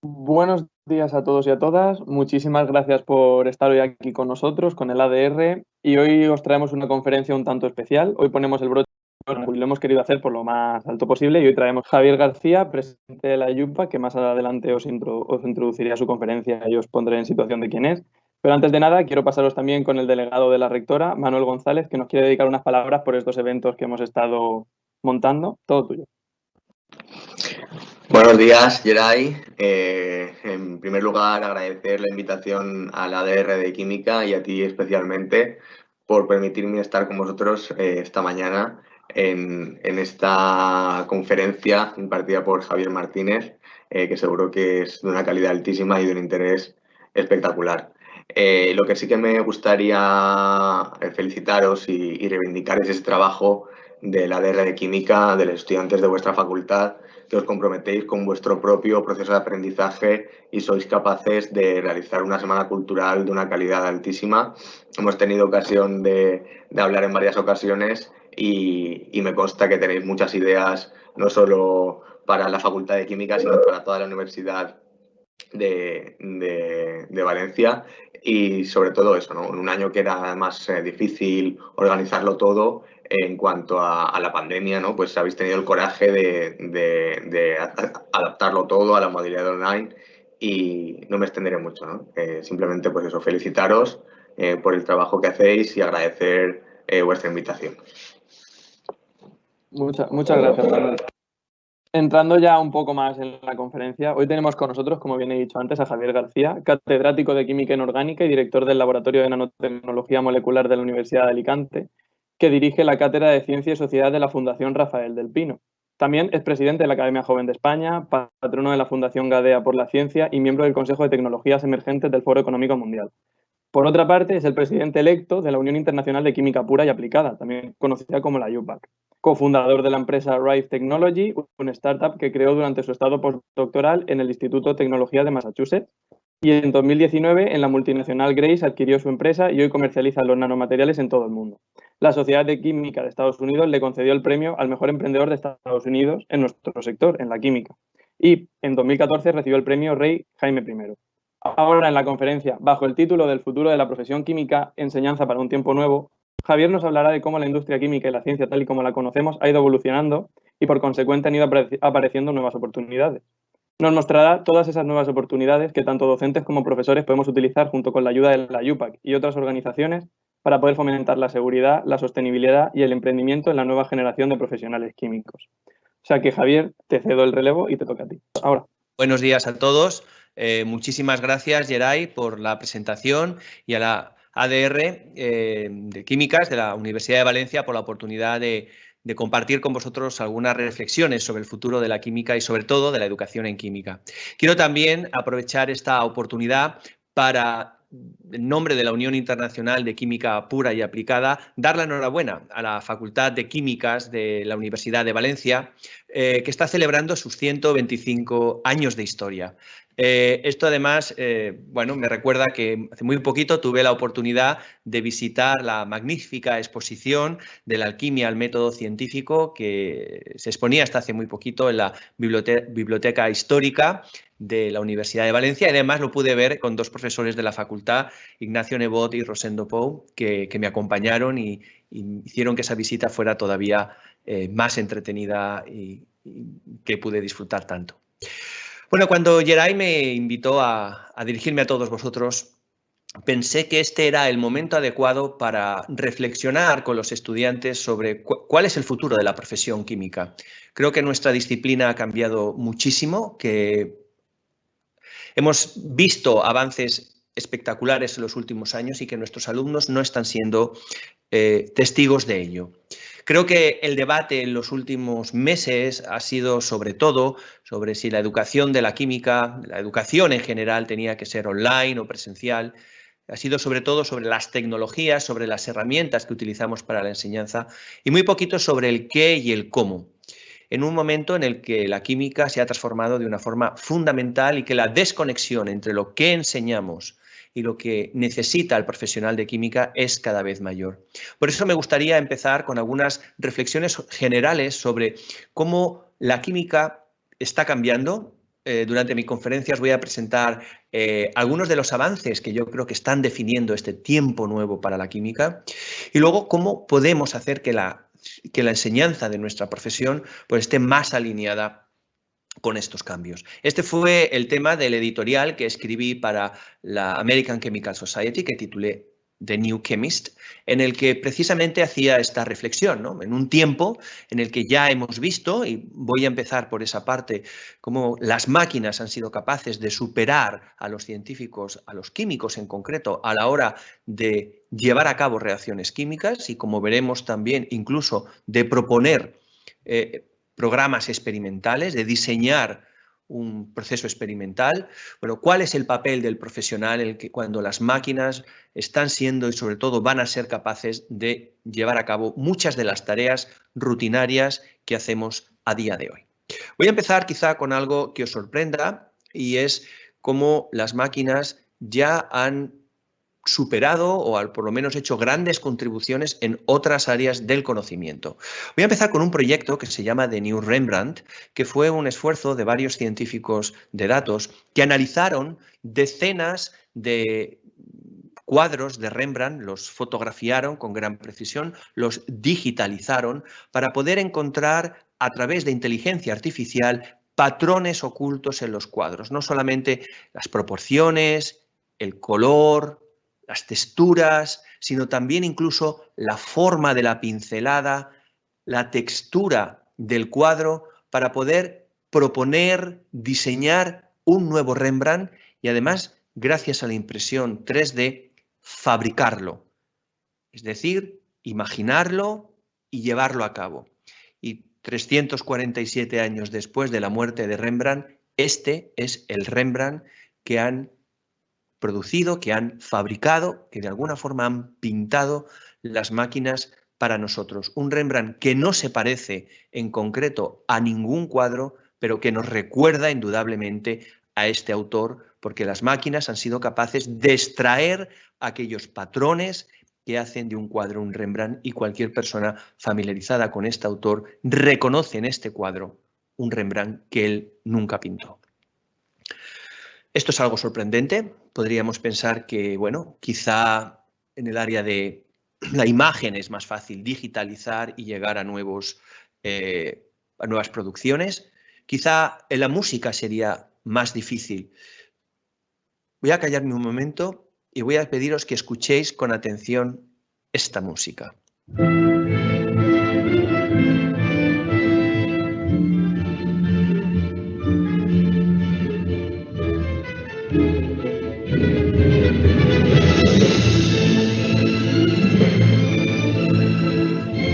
Buenos días a todos y a todas. Muchísimas gracias por estar hoy aquí con nosotros, con el ADR. Y hoy os traemos una conferencia un tanto especial. Hoy ponemos el broche y lo hemos querido hacer por lo más alto posible. Y hoy traemos a Javier García, presidente de la IUPAC, que más adelante os introduciré a su conferencia y os pondré en situación de quién es. Pero antes de nada, quiero pasaros también con el delegado de la rectora, Manuel González, que nos quiere dedicar unas palabras por estos eventos que hemos estado montando. Todo tuyo. Buenos días, Geray. En primer lugar, agradecer la invitación a la ADR de Química y a ti especialmente por permitirme estar con vosotros esta mañana en esta conferencia impartida por Javier Martínez, que seguro que es de una calidad altísima y de un interés espectacular. Lo que sí que me gustaría felicitaros y reivindicar es ese trabajo de la ADR de Química, de los estudiantes de vuestra facultad, que os comprometéis con vuestro propio proceso de aprendizaje y sois capaces de realizar una semana cultural de una calidad altísima. Hemos tenido ocasión de hablar en varias ocasiones y me consta que tenéis muchas ideas, no solo para la Facultad de Química, sino para toda la Universidad de Valencia, y sobre todo eso, ¿no? En un año que era más difícil organizarlo todo en cuanto a la pandemia, ¿no? Pues habéis tenido el coraje de adaptarlo todo a la modalidad online y no me extenderé mucho, ¿no? Simplemente pues eso, felicitaros por el trabajo que hacéis y agradecer vuestra invitación. Muchas gracias, Manuel. Entrando ya un poco más en la conferencia, hoy tenemos con nosotros, como bien he dicho antes, a Javier García, catedrático de Química Inorgánica y director del Laboratorio de Nanotecnología Molecular de la Universidad de Alicante, que dirige la Cátedra de Ciencia y Sociedad de la Fundación Rafael del Pino. También es presidente de la Academia Joven de España, patrono de la Fundación Gadea por la Ciencia y miembro del Consejo de Tecnologías Emergentes del Foro Económico Mundial. Por otra parte, es el presidente electo de la Unión Internacional de Química Pura y Aplicada, también conocida como la IUPAC, cofundador de la empresa Rive Technology, una startup que creó durante su estado postdoctoral en el Instituto de Tecnología de Massachusetts, y en 2019 en la multinacional Grace adquirió su empresa y hoy comercializa los nanomateriales en todo el mundo. La Sociedad de Química de Estados Unidos le concedió el premio al mejor emprendedor de Estados Unidos en nuestro sector, en la química, y en 2014 recibió el premio Rey Jaime I. Ahora en la conferencia, bajo el título del futuro de la profesión química, enseñanza para un tiempo nuevo, Javier nos hablará de cómo la industria química y la ciencia tal y como la conocemos ha ido evolucionando y por consecuente han ido apareciendo nuevas oportunidades. Nos mostrará todas esas nuevas oportunidades que tanto docentes como profesores podemos utilizar junto con la ayuda de la IUPAC y otras organizaciones para poder fomentar la seguridad, la sostenibilidad y el emprendimiento en la nueva generación de profesionales químicos. O sea que Javier, te cedo el relevo y te toca a ti. Ahora. Buenos días a todos. Muchísimas gracias, Geray, por la presentación y a la ADR de Químicas de la Universidad de Valencia por la oportunidad de compartir con vosotros algunas reflexiones sobre el futuro de la química y sobre todo de la educación en química. Quiero también aprovechar esta oportunidad para, en nombre de la Unión Internacional de Química Pura y Aplicada, dar la enhorabuena a la Facultad de Químicas de la Universidad de Valencia, que está celebrando sus 125 años de historia. Esto además, bueno, me recuerda que hace muy poquito tuve la oportunidad de visitar la magnífica exposición de la alquimia al método científico que se exponía hasta hace muy poquito en la biblioteca histórica de la Universidad de Valencia, y además lo pude ver con dos profesores de la facultad, Ignacio Nebot y Rosendo Pou, que me acompañaron y hicieron que esa visita fuera todavía más entretenida y que pude disfrutar tanto. Bueno, cuando Geray me invitó a dirigirme a todos vosotros, pensé que este era el momento adecuado para reflexionar con los estudiantes sobre cuál es el futuro de la profesión química. Creo que nuestra disciplina ha cambiado muchísimo, que hemos visto avances espectaculares en los últimos años y que nuestros alumnos no están siendo testigos de ello. Creo que el debate en los últimos meses ha sido sobre todo sobre si la educación de la química, la educación en general tenía que ser online o presencial. Ha sido sobre todo sobre las tecnologías, sobre las herramientas que utilizamos para la enseñanza y muy poquito sobre el qué y el cómo. En un momento en el que la química se ha transformado de una forma fundamental y que la desconexión entre lo que enseñamos y lo que necesita el profesional de química es cada vez mayor. Por eso me gustaría empezar con algunas reflexiones generales sobre cómo la química está cambiando, durante mi conferencia os voy a presentar algunos de los avances que yo creo que están definiendo este tiempo nuevo para la química y luego cómo podemos hacer que la enseñanza de nuestra profesión pues, esté más alineada con estos cambios. Este fue el tema del editorial que escribí para la American Chemical Society, que titulé The New Chemist, en el que precisamente hacía esta reflexión, ¿no? En un tiempo en el que ya hemos visto, y voy a empezar por esa parte, cómo las máquinas han sido capaces de superar a los científicos, a los químicos en concreto, a la hora de llevar a cabo reacciones químicas y, como veremos también, incluso de proponer programas experimentales, de diseñar un proceso experimental. Bueno, ¿cuál es el papel del profesional en el que cuando las máquinas están siendo y sobre todo van a ser capaces de llevar a cabo muchas de las tareas rutinarias que hacemos a día de hoy? Voy a empezar quizá con algo que os sorprenda y es cómo las máquinas ya han superado o por lo menos hecho grandes contribuciones en otras áreas del conocimiento. Voy a empezar con un proyecto que se llama The New Rembrandt, que fue un esfuerzo de varios científicos de datos que analizaron decenas de cuadros de Rembrandt, los fotografiaron con gran precisión, los digitalizaron para poder encontrar a través de inteligencia artificial patrones ocultos en los cuadros, no solamente las proporciones, el color, las texturas, sino también incluso la forma de la pincelada, la textura del cuadro, para poder proponer, diseñar un nuevo Rembrandt y además, gracias a la impresión 3D, fabricarlo. Es decir, imaginarlo y llevarlo a cabo. Y 347 años después de la muerte de Rembrandt, este es el Rembrandt que han producido, que han fabricado, que de alguna forma han pintado las máquinas para nosotros. Un Rembrandt que no se parece en concreto a ningún cuadro, pero que nos recuerda indudablemente a este autor, porque las máquinas han sido capaces de extraer aquellos patrones que hacen de un cuadro un Rembrandt, y cualquier persona familiarizada con este autor reconoce en este cuadro un Rembrandt que él nunca pintó. Esto es algo sorprendente. Podríamos pensar que, bueno, quizá en el área de la imagen es más fácil digitalizar y llegar a nuevas producciones. Quizá en la música sería más difícil. Voy a callarme un momento y voy a pediros que escuchéis con atención esta música.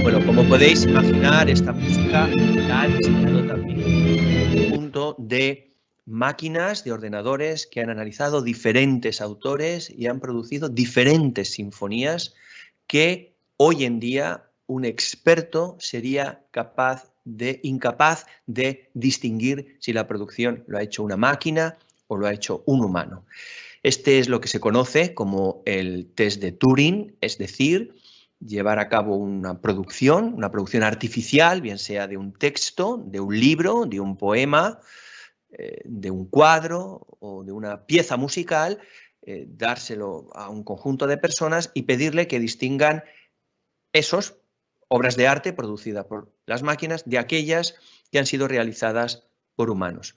Bueno, como podéis imaginar, esta música la han diseñado también un conjunto de máquinas, de ordenadores que han analizado diferentes autores y han producido diferentes sinfonías que hoy en día un experto sería incapaz de distinguir si la producción lo ha hecho una máquina o lo ha hecho un humano. Este es lo que se conoce como el test de Turing, es decir, llevar a cabo una producción artificial, bien sea de un texto, de un libro, de un poema, de un cuadro o de una pieza musical, dárselo a un conjunto de personas y pedirle que distingan esas obras de arte producidas por las máquinas de aquellas que han sido realizadas por humanos.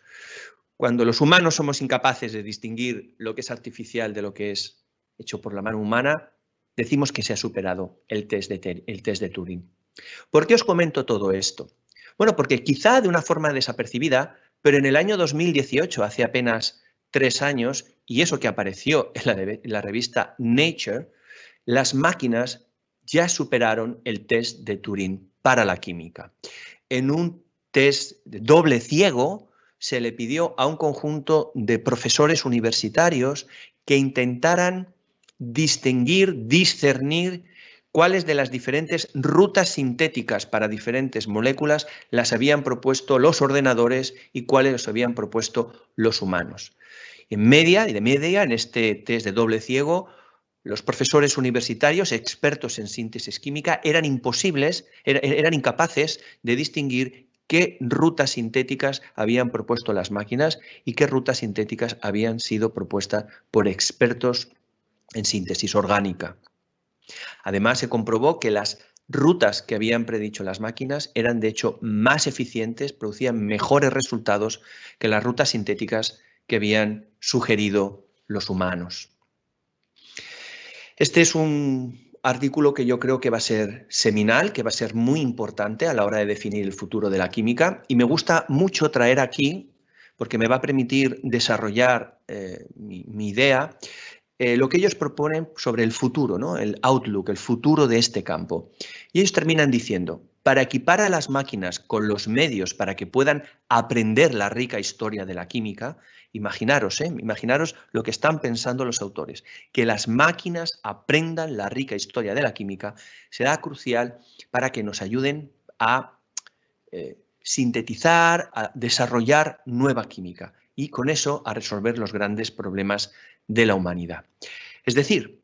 Cuando los humanos somos incapaces de distinguir lo que es artificial de lo que es hecho por la mano humana, decimos que se ha superado el test de Turing. ¿Por qué os comento todo esto? Bueno, porque quizá de una forma desapercibida, pero en el año 2018, hace apenas 3 años, y eso que apareció en la revista Nature, las máquinas ya superaron el test de Turing para la química. En un test de doble ciego se le pidió a un conjunto de profesores universitarios que intentaran distinguir, discernir cuáles de las diferentes rutas sintéticas para diferentes moléculas las habían propuesto los ordenadores y cuáles los habían propuesto los humanos. De media, en este test de doble ciego, los profesores universitarios expertos en síntesis química eran incapaces de distinguir qué rutas sintéticas habían propuesto las máquinas y qué rutas sintéticas habían sido propuestas por expertos en síntesis orgánica. Además, se comprobó que las rutas que habían predicho las máquinas eran de hecho más eficientes, producían mejores resultados que las rutas sintéticas que habían sugerido los humanos. Este es un artículo que yo creo que va a ser seminal, que va a ser muy importante a la hora de definir el futuro de la química, y me gusta mucho traer aquí, porque me va a permitir desarrollar mi idea, lo que ellos proponen sobre el futuro, ¿no? El outlook, el futuro de este campo. Y ellos terminan diciendo, para equipar a las máquinas con los medios para que puedan aprender la rica historia de la química, imaginaros lo que están pensando los autores, que las máquinas aprendan la rica historia de la química será crucial para que nos ayuden a sintetizar, a desarrollar nueva química y con eso a resolver los grandes problemas de la humanidad. Es decir,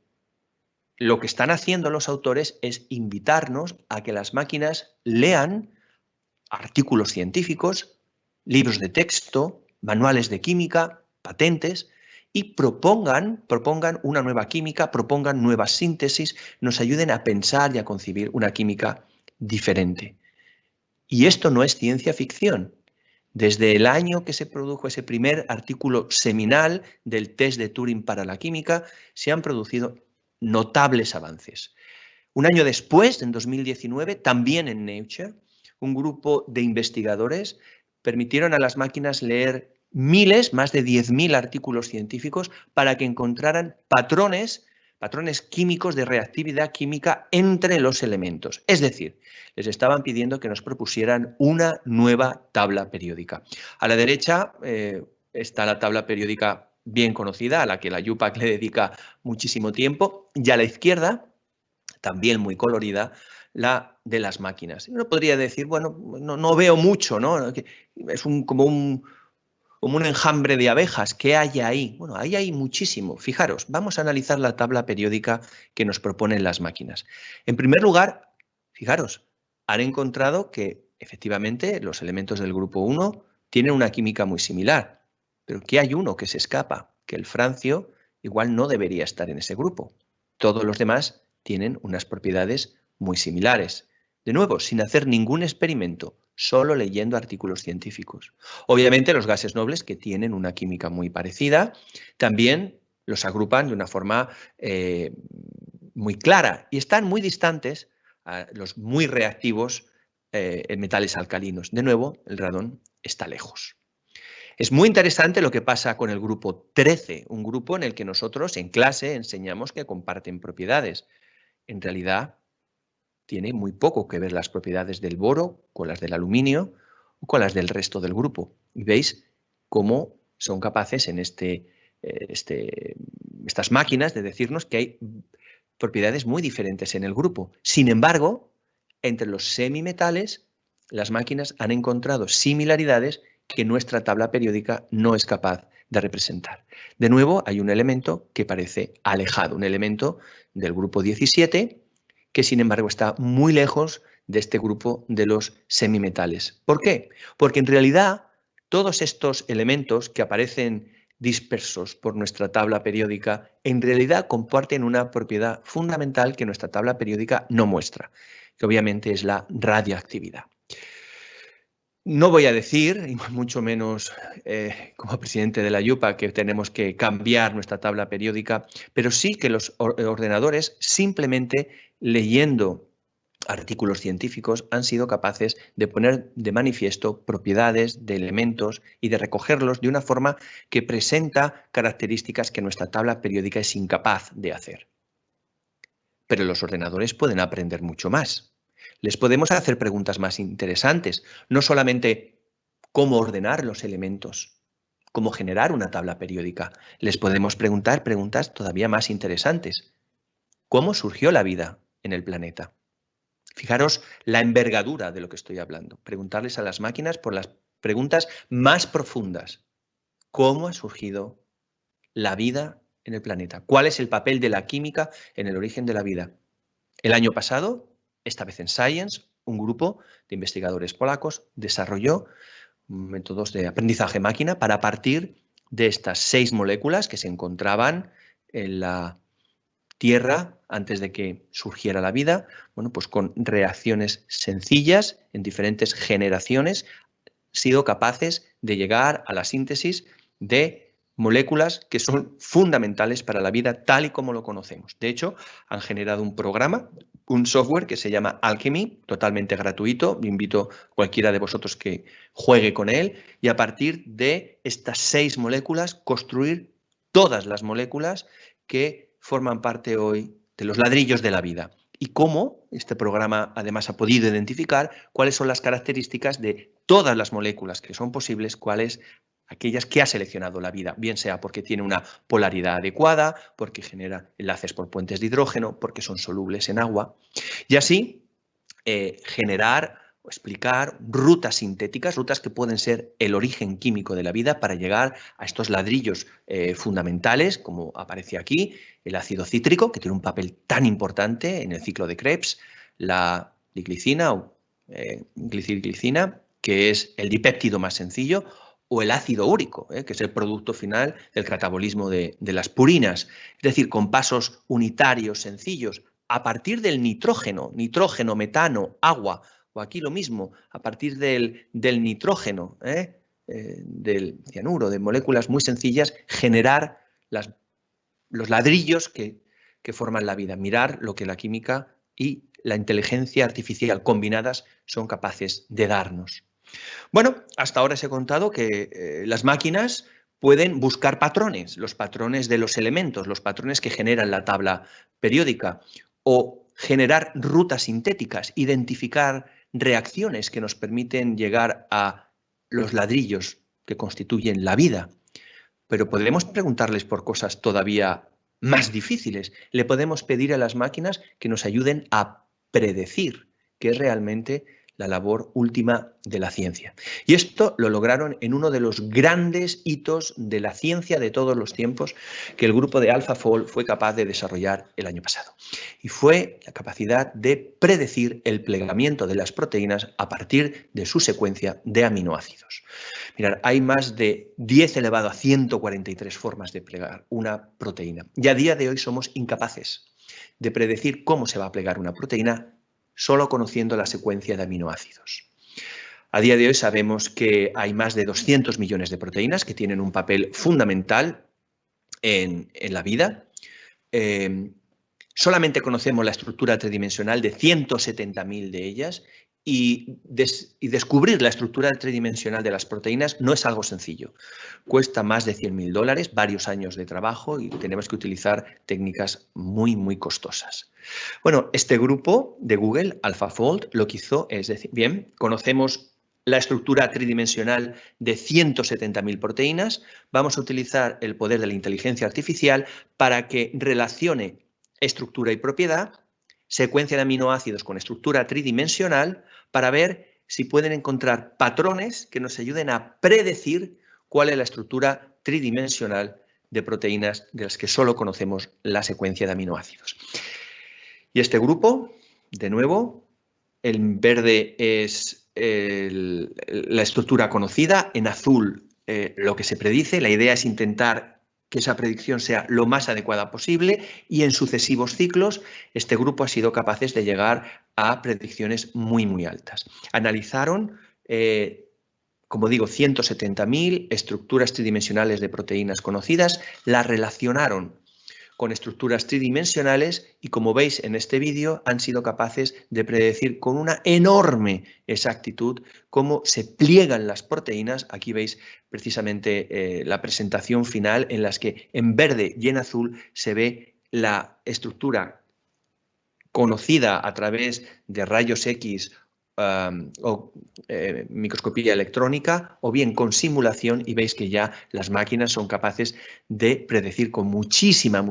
lo que están haciendo los autores es invitarnos a que las máquinas lean artículos científicos, libros de texto, manuales de química, patentes y propongan una nueva química, propongan nuevas síntesis, nos ayuden a pensar y a concebir una química diferente. Y esto no es ciencia ficción. Desde el año que se produjo ese primer artículo seminal del test de Turing para la química, se han producido notables avances. Un año después, en 2019, también en Nature, un grupo de investigadores permitieron a las máquinas leer más de 10.000 artículos científicos para que encontraran patrones químicos de reactividad química entre los elementos. Es decir, les estaban pidiendo que nos propusieran una nueva tabla periódica. A la derecha está la tabla periódica bien conocida, a la que la IUPAC le dedica muchísimo tiempo, y a la izquierda, también muy colorida, la de las máquinas. Uno podría decir, bueno, no veo mucho, ¿no? Es como un enjambre de abejas. ¿Qué hay ahí? Bueno, ahí hay muchísimo. Fijaros, vamos a analizar la tabla periódica que nos proponen las máquinas. En primer lugar, fijaros, han encontrado que efectivamente los elementos del grupo 1 tienen una química muy similar, pero que hay uno que se escapa, que el francio igual no debería estar en ese grupo. Todos los demás tienen unas propiedades muy similares. De nuevo, sin hacer ningún experimento, solo leyendo artículos científicos. Obviamente los gases nobles, que tienen una química muy parecida, también los agrupan de una forma muy clara y están muy distantes a los muy reactivos en metales alcalinos. De nuevo, el radón está lejos. Es muy interesante lo que pasa con el grupo 13, un grupo en el que nosotros en clase enseñamos que comparten propiedades. En realidad, tiene muy poco que ver las propiedades del boro con las del aluminio o con las del resto del grupo. Y veis cómo son capaces en estas máquinas de decirnos que hay propiedades muy diferentes en el grupo. Sin embargo, entre los semimetales, las máquinas han encontrado similaridades que nuestra tabla periódica no es capaz de representar. De nuevo, hay un elemento que parece alejado, un elemento del grupo 17, que sin embargo está muy lejos de este grupo de los semimetales. ¿Por qué? Porque en realidad todos estos elementos que aparecen dispersos por nuestra tabla periódica en realidad comparten una propiedad fundamental que nuestra tabla periódica no muestra, que obviamente es la radioactividad. No voy a decir, y mucho menos como presidente de la IUPAC, que tenemos que cambiar nuestra tabla periódica, pero sí que los ordenadores, simplemente leyendo artículos científicos, han sido capaces de poner de manifiesto propiedades de elementos y de recogerlos de una forma que presenta características que nuestra tabla periódica es incapaz de hacer. Pero los ordenadores pueden aprender mucho más. Les podemos hacer preguntas más interesantes, no solamente cómo ordenar los elementos, cómo generar una tabla periódica. Les podemos preguntar preguntas todavía más interesantes. ¿Cómo surgió la vida en el planeta? Fijaros la envergadura de lo que estoy hablando. Preguntarles a las máquinas por las preguntas más profundas. ¿Cómo ha surgido la vida en el planeta? ¿Cuál es el papel de la química en el origen de la vida? El año pasado, esta vez en Science, un grupo de investigadores polacos desarrolló métodos de aprendizaje máquina para partir de estas 6 moléculas que se encontraban en la Tierra antes de que surgiera la vida, bueno, pues con reacciones sencillas en diferentes generaciones, sido capaces de llegar a la síntesis de moléculas que son fundamentales para la vida tal y como lo conocemos. De hecho, han generado un programa, un software que se llama Alchemy, totalmente gratuito. Invito a cualquiera de vosotros que juegue con él y a partir de estas 6 moléculas construir todas las moléculas que forman parte hoy de los ladrillos de la vida. Y cómo este programa además ha podido identificar cuáles son las características de todas las moléculas que son posibles, cuáles aquellas que ha seleccionado la vida, bien sea porque tiene una polaridad adecuada, porque genera enlaces por puentes de hidrógeno, porque son solubles en agua, y así generar o explicar rutas sintéticas, rutas que pueden ser el origen químico de la vida para llegar a estos ladrillos fundamentales, como aparece aquí, el ácido cítrico, que tiene un papel tan importante en el ciclo de Krebs, la glicina o glicina, que es el dipéptido más sencillo, o el ácido úrico, que es el producto final del catabolismo de las purinas. Es decir, con pasos unitarios, sencillos, a partir del nitrógeno, metano, agua, o aquí lo mismo, a partir del nitrógeno, del cianuro, de moléculas muy sencillas, generar los ladrillos que forman la vida. Mirar lo que la química y la inteligencia artificial combinadas son capaces de darnos. Bueno, hasta ahora os he contado que las máquinas pueden buscar patrones, los patrones de los elementos, los patrones que generan la tabla periódica, o generar rutas sintéticas, identificar reacciones que nos permiten llegar a los ladrillos que constituyen la vida. Pero podemos preguntarles por cosas todavía más difíciles. Le podemos pedir a las máquinas que nos ayuden a predecir, que es realmente la labor última de la ciencia. Y esto lo lograron en uno de los grandes hitos de la ciencia de todos los tiempos que el grupo de AlphaFold fue capaz de desarrollar el año pasado. Y fue la capacidad de predecir el plegamiento de las proteínas a partir de su secuencia de aminoácidos. Mirad, hay más de 10 elevado a 143 formas de plegar una proteína. Y a día de hoy somos incapaces de predecir cómo se va a plegar una proteína solo conociendo la secuencia de aminoácidos. A día de hoy sabemos que hay más de 200 millones de proteínas que tienen un papel fundamental en la vida. Solamente conocemos la estructura tridimensional de 170.000 de ellas y descubrir la estructura tridimensional de las proteínas no es algo sencillo. Cuesta más de $100.000, varios años de trabajo y tenemos que utilizar técnicas muy, muy costosas. Bueno, este grupo de Google, AlphaFold, lo que hizo es decir, bien, conocemos la estructura tridimensional de 170.000 proteínas, vamos a utilizar el poder de la inteligencia artificial para que relacione estructura y propiedad, secuencia de aminoácidos con estructura tridimensional, para ver si pueden encontrar patrones que nos ayuden a predecir cuál es la estructura tridimensional de proteínas de las que solo conocemos la secuencia de aminoácidos. Y este grupo, de nuevo, en verde es la estructura conocida, en azul lo que se predice. La idea es intentar que esa predicción sea lo más adecuada posible y en sucesivos ciclos este grupo ha sido capaz de llegar a predicciones muy, muy altas. Analizaron, como digo, 170.000 estructuras tridimensionales de proteínas conocidas, las relacionaron con estructuras tridimensionales y, como veis en este vídeo, han sido capaces de predecir con una enorme exactitud cómo se pliegan las proteínas. Aquí veis precisamente la presentación final en las que en verde y en azul se ve la estructura conocida a través de rayos X o microscopía electrónica o bien con simulación, y veis que ya las máquinas son capaces de predecir con muchísima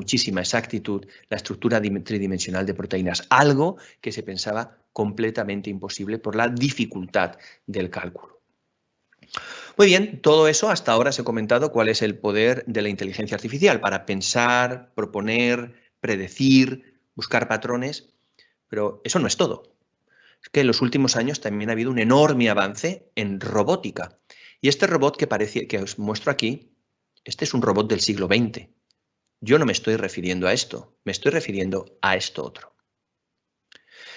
exactitud la estructura tridimensional de proteínas, algo que se pensaba completamente imposible por la dificultad del cálculo. Muy bien, todo eso hasta ahora os he comentado cuál es el poder de la inteligencia artificial para pensar, proponer, predecir, buscar patrones, pero eso no es todo. es que en los últimos años también ha habido un enorme avance en robótica. Y este robot que os muestro aquí, este es un robot del siglo XX. Yo no me estoy refiriendo a esto, me estoy refiriendo a esto otro.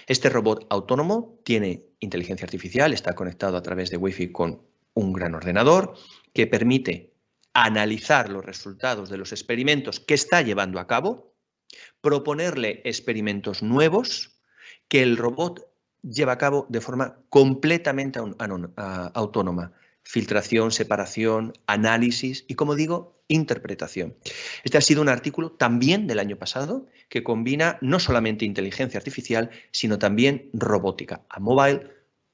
Este robot autónomo tiene inteligencia artificial, está conectado a través de Wi-Fi con un gran ordenador que permite analizar los resultados de los experimentos que está llevando a cabo, proponerle experimentos nuevos que el robot lleva a cabo de forma completamente autónoma. Filtración, separación, análisis y, como digo, interpretación. Este ha sido un artículo también del año pasado que combina no solamente inteligencia artificial, sino también robótica, a Mobile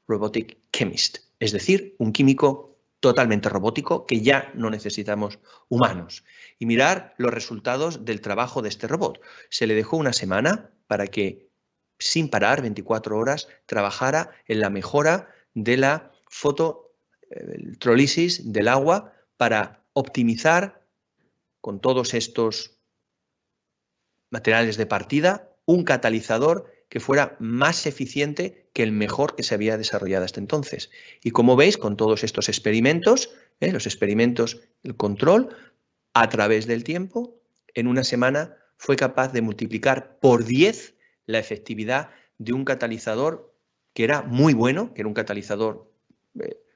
Robotic Chemist, es decir, un químico totalmente robótico que ya no necesitamos humanos. Y mirar los resultados del trabajo de este robot. Se le dejó una semana para que, sin parar, 24 horas, trabajara en la mejora de la fotoelectrólisis del agua para optimizar con todos estos materiales de partida un catalizador que fuera más eficiente que el mejor que se había desarrollado hasta entonces. Y como veis, con todos estos experimentos, los experimentos, el control, a través del tiempo, en una semana fue capaz de multiplicar por 10 la efectividad de un catalizador que era muy bueno, que era un catalizador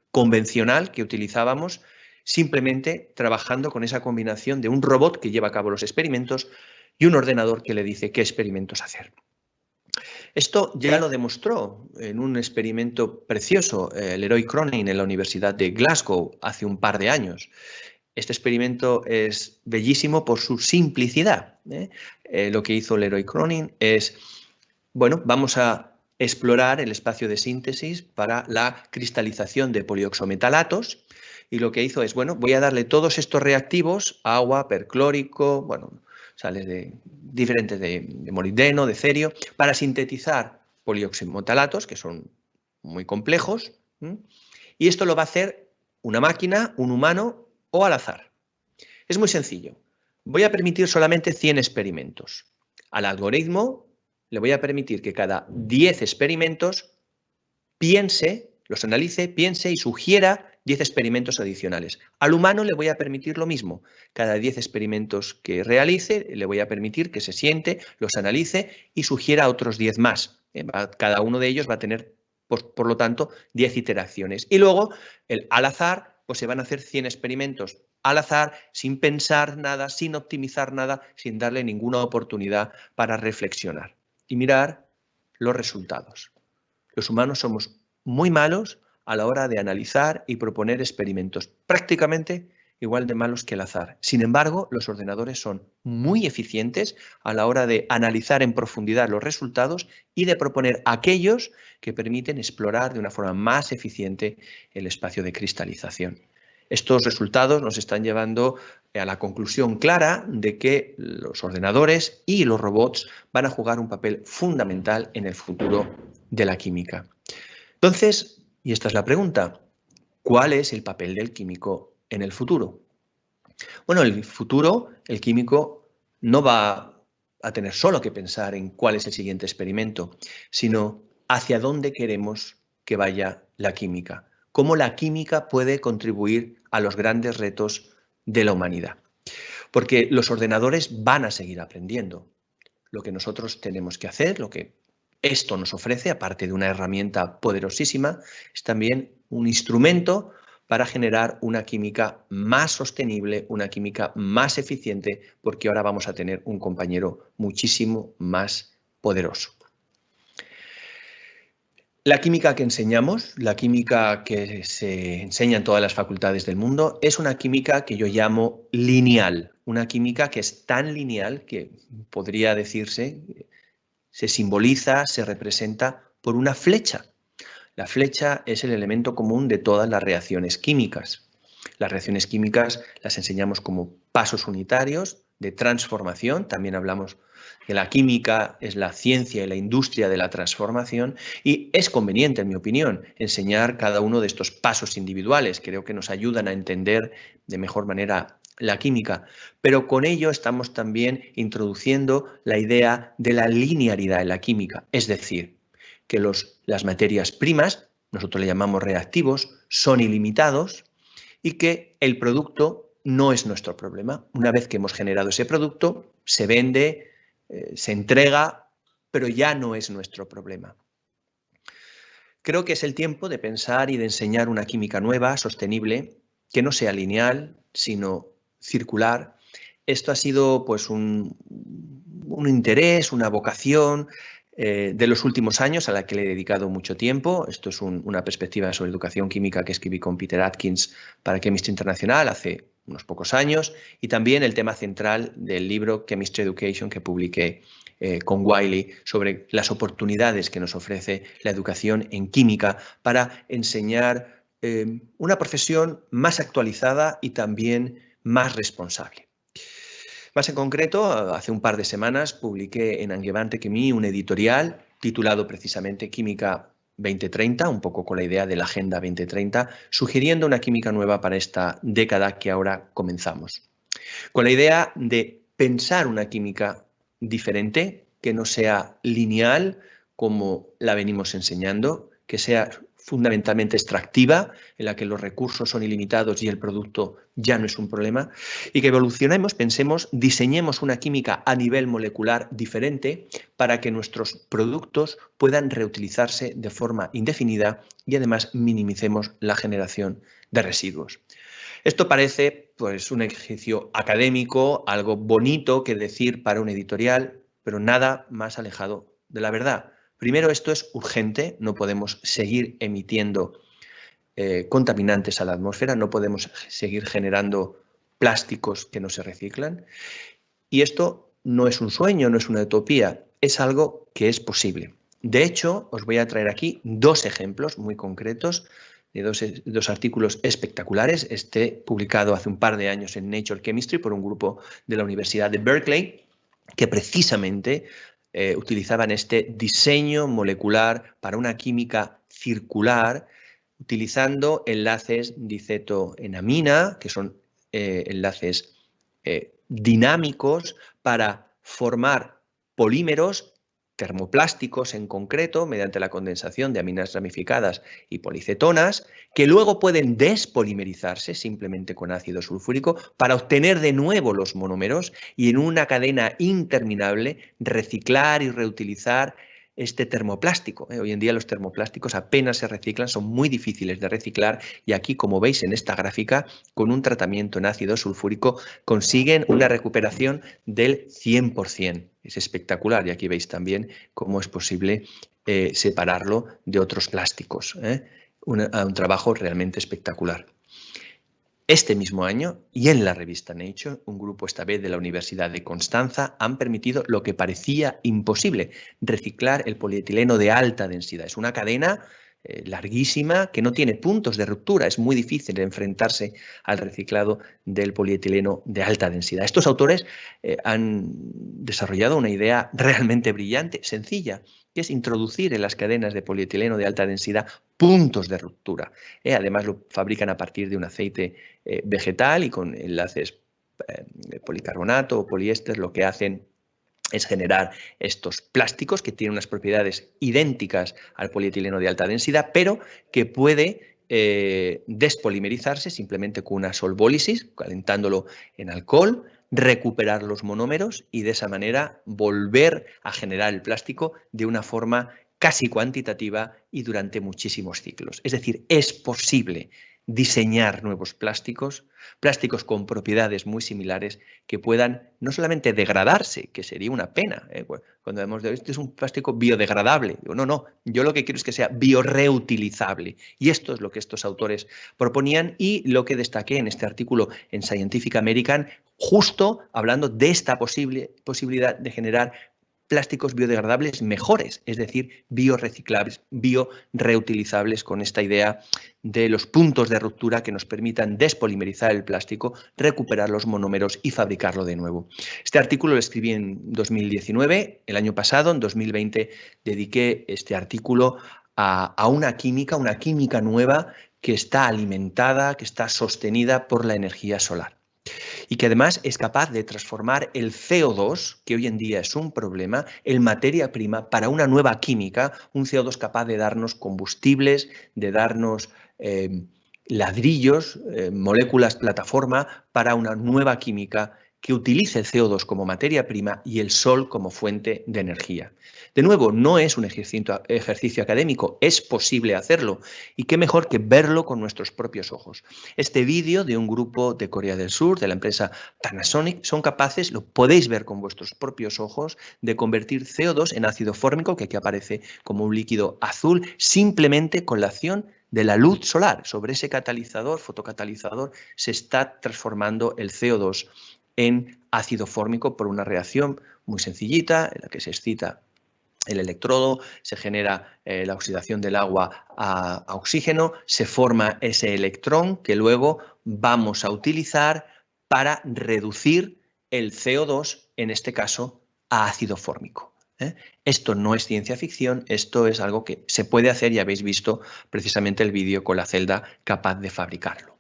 convencional que utilizábamos simplemente trabajando con esa combinación de un robot que lleva a cabo los experimentos y un ordenador que le dice qué experimentos hacer. Esto ya lo demostró en un experimento precioso Leroy Cronin en la Universidad de Glasgow hace un par de años. Este experimento es bellísimo por su simplicidad. Lo que hizo Leroy Cronin es, bueno, vamos a explorar el espacio de síntesis para la cristalización de polioxometalatos y lo que hizo es, bueno, voy a darle todos estos reactivos, agua, perclórico, bueno, sales diferentes de molibdeno, de cerio, para sintetizar polioxometalatos, que son muy complejos, y esto lo va a hacer una máquina, un humano o al azar. Es muy sencillo. Voy a permitir solamente 100 experimentos. Al algoritmo le voy a permitir que cada 10 experimentos piense, los analice, piense y sugiera 10 experimentos adicionales. Al humano le voy a permitir lo mismo. Cada 10 experimentos que realice le voy a permitir que se siente, los analice y sugiera otros 10 más. Cada uno de ellos va a tener, por lo tanto, 10 iteraciones. Y luego, al azar, pues se van a hacer 100 experimentos al azar, sin pensar nada, sin optimizar nada, sin darle ninguna oportunidad para reflexionar y mirar los resultados. Los humanos somos muy malos a la hora de analizar y proponer experimentos, prácticamente igual de malos que el azar. Sin embargo, los ordenadores son muy eficientes a la hora de analizar en profundidad los resultados y de proponer aquellos que permiten explorar de una forma más eficiente el espacio de cristalización. Estos resultados nos están llevando a la conclusión clara de que los ordenadores y los robots van a jugar un papel fundamental en el futuro de la química. Entonces, y esta es la pregunta, ¿cuál es el papel del químico en el futuro? Bueno, en el futuro el químico no va a tener solo que pensar en cuál es el siguiente experimento, sino hacia dónde queremos que vaya la química, cómo la química puede contribuir a los grandes retos de la humanidad. Porque los ordenadores van a seguir aprendiendo. Lo que nosotros tenemos que hacer, lo que esto nos ofrece, aparte de una herramienta poderosísima, es también un instrumento para generar una química más sostenible, una química más eficiente, porque ahora vamos a tener un compañero muchísimo más poderoso. La química que enseñamos, la química que se enseña en todas las facultades del mundo, es una química que yo llamo lineal, una química que es tan lineal que podría decirse, se simboliza, se representa por una flecha. La flecha es el elemento común de todas las reacciones químicas. Las reacciones químicas las enseñamos como pasos unitarios de transformación, también hablamos que la química es la ciencia y la industria de la transformación y es conveniente, en mi opinión, enseñar cada uno de estos pasos individuales. Creo que nos ayudan a entender de mejor manera la química, pero con ello estamos también introduciendo la idea de la linealidad en la química. Es decir, que las materias primas, nosotros le llamamos reactivos, son ilimitados y que el producto no es nuestro problema. Una vez que hemos generado ese producto, se vende, se entrega, pero ya no es nuestro problema. Creo que es el tiempo de pensar y de enseñar una química nueva, sostenible, que no sea lineal, sino circular. Esto ha sido pues, un interés, una vocación de los últimos años a la que le he dedicado mucho tiempo. Esto es una perspectiva sobre educación química que escribí con Peter Atkins para Chemistry International hace unos pocos años, y también el tema central del libro Chemistry Education que publiqué con Wiley sobre las oportunidades que nos ofrece la educación en química para enseñar una profesión más actualizada y también más responsable. Más en concreto, hace un par de semanas publiqué en Angewandte Chemie un editorial titulado precisamente Química 2030, un poco con la idea de la Agenda 2030, sugiriendo una química nueva para esta década que ahora comenzamos. Con la idea de pensar una química diferente, que no sea lineal como la venimos enseñando, que sea fundamentalmente extractiva, en la que los recursos son ilimitados y el producto ya no es un problema, y que evolucionemos, pensemos, diseñemos una química a nivel molecular diferente para que nuestros productos puedan reutilizarse de forma indefinida y además minimicemos la generación de residuos. Esto parece pues, un ejercicio académico, algo bonito que decir para un editorial, pero nada más alejado de la verdad. Primero, esto es urgente, no podemos seguir emitiendo contaminantes a la atmósfera, no podemos seguir generando plásticos que no se reciclan. Y esto no es un sueño, no es una utopía, es algo que es posible. De hecho, os voy a traer aquí dos ejemplos muy concretos de dos artículos espectaculares. Este publicado hace un par de años en Nature Chemistry por un grupo de la Universidad de Berkeley que precisamente utilizaban este diseño molecular para una química circular utilizando enlaces dicetoenamina, que son enlaces dinámicos para formar polímeros termoplásticos en concreto, mediante la condensación de aminas ramificadas y policetonas, que luego pueden despolimerizarse simplemente con ácido sulfúrico para obtener de nuevo los monómeros y en una cadena interminable reciclar y reutilizar este termoplástico. Hoy en día los termoplásticos apenas se reciclan, son muy difíciles de reciclar y aquí, como veis en esta gráfica, con un tratamiento en ácido sulfúrico consiguen una recuperación del 100%. Es espectacular y aquí veis también cómo es posible separarlo de otros plásticos. Un trabajo realmente espectacular. Este mismo año, y en la revista Nature, un grupo esta vez de la Universidad de Constanza han permitido lo que parecía imposible, reciclar el polietileno de alta densidad. Es una cadena larguísima que no tiene puntos de ruptura. Es muy difícil enfrentarse al reciclado del polietileno de alta densidad. Estos autores han desarrollado una idea realmente brillante, sencilla, que es introducir en las cadenas de polietileno de alta densidad puntos de ruptura. Además lo fabrican a partir de un aceite vegetal y con enlaces de policarbonato o poliéster. Lo que hacen es generar estos plásticos que tienen unas propiedades idénticas al polietileno de alta densidad, pero que puede despolimerizarse simplemente con una solvólisis, calentándolo en alcohol, recuperar los monómeros y de esa manera volver a generar el plástico de una forma casi cuantitativa y durante muchísimos ciclos. Es decir, es posible diseñar nuevos plásticos con propiedades muy similares que puedan no solamente degradarse, que sería una pena, cuando vemos de este es un plástico biodegradable. Digo, no, yo lo que quiero es que sea bioreutilizable. Y esto es lo que estos autores proponían y lo que destaqué en este artículo en Scientific American, justo hablando de esta posibilidad de generar plásticos biodegradables mejores, es decir, bioreciclables, bioreutilizables, con esta idea de los puntos de ruptura que nos permitan despolimerizar el plástico, recuperar los monómeros y fabricarlo de nuevo. Este artículo lo escribí en 2019, el año pasado, en 2020, dediqué este artículo a una química nueva que está alimentada, que está sostenida por la energía solar. y que además es capaz de transformar el CO2, que hoy en día es un problema, en materia prima para una nueva química, un CO2 capaz de darnos combustibles, de darnos ladrillos, moléculas plataforma para una nueva química que utilice el CO2 como materia prima y el sol como fuente de energía. De nuevo, no es un ejercicio académico, es posible hacerlo y qué mejor que verlo con nuestros propios ojos. Este vídeo de un grupo de Corea del Sur, de la empresa Panasonic, son capaces, lo podéis ver con vuestros propios ojos, de convertir CO2 en ácido fórmico, que aquí aparece como un líquido azul, simplemente con la acción de la luz solar. Sobre ese catalizador, fotocatalizador, se está transformando el CO2 en ácido fórmico por una reacción muy sencillita en la que se excita el electrodo, se genera la oxidación del agua a oxígeno, se forma ese electrón que luego vamos a utilizar para reducir el CO2, en este caso, a ácido fórmico. Esto no es ciencia ficción, esto es algo que se puede hacer y habéis visto precisamente el vídeo con la celda capaz de fabricarlo.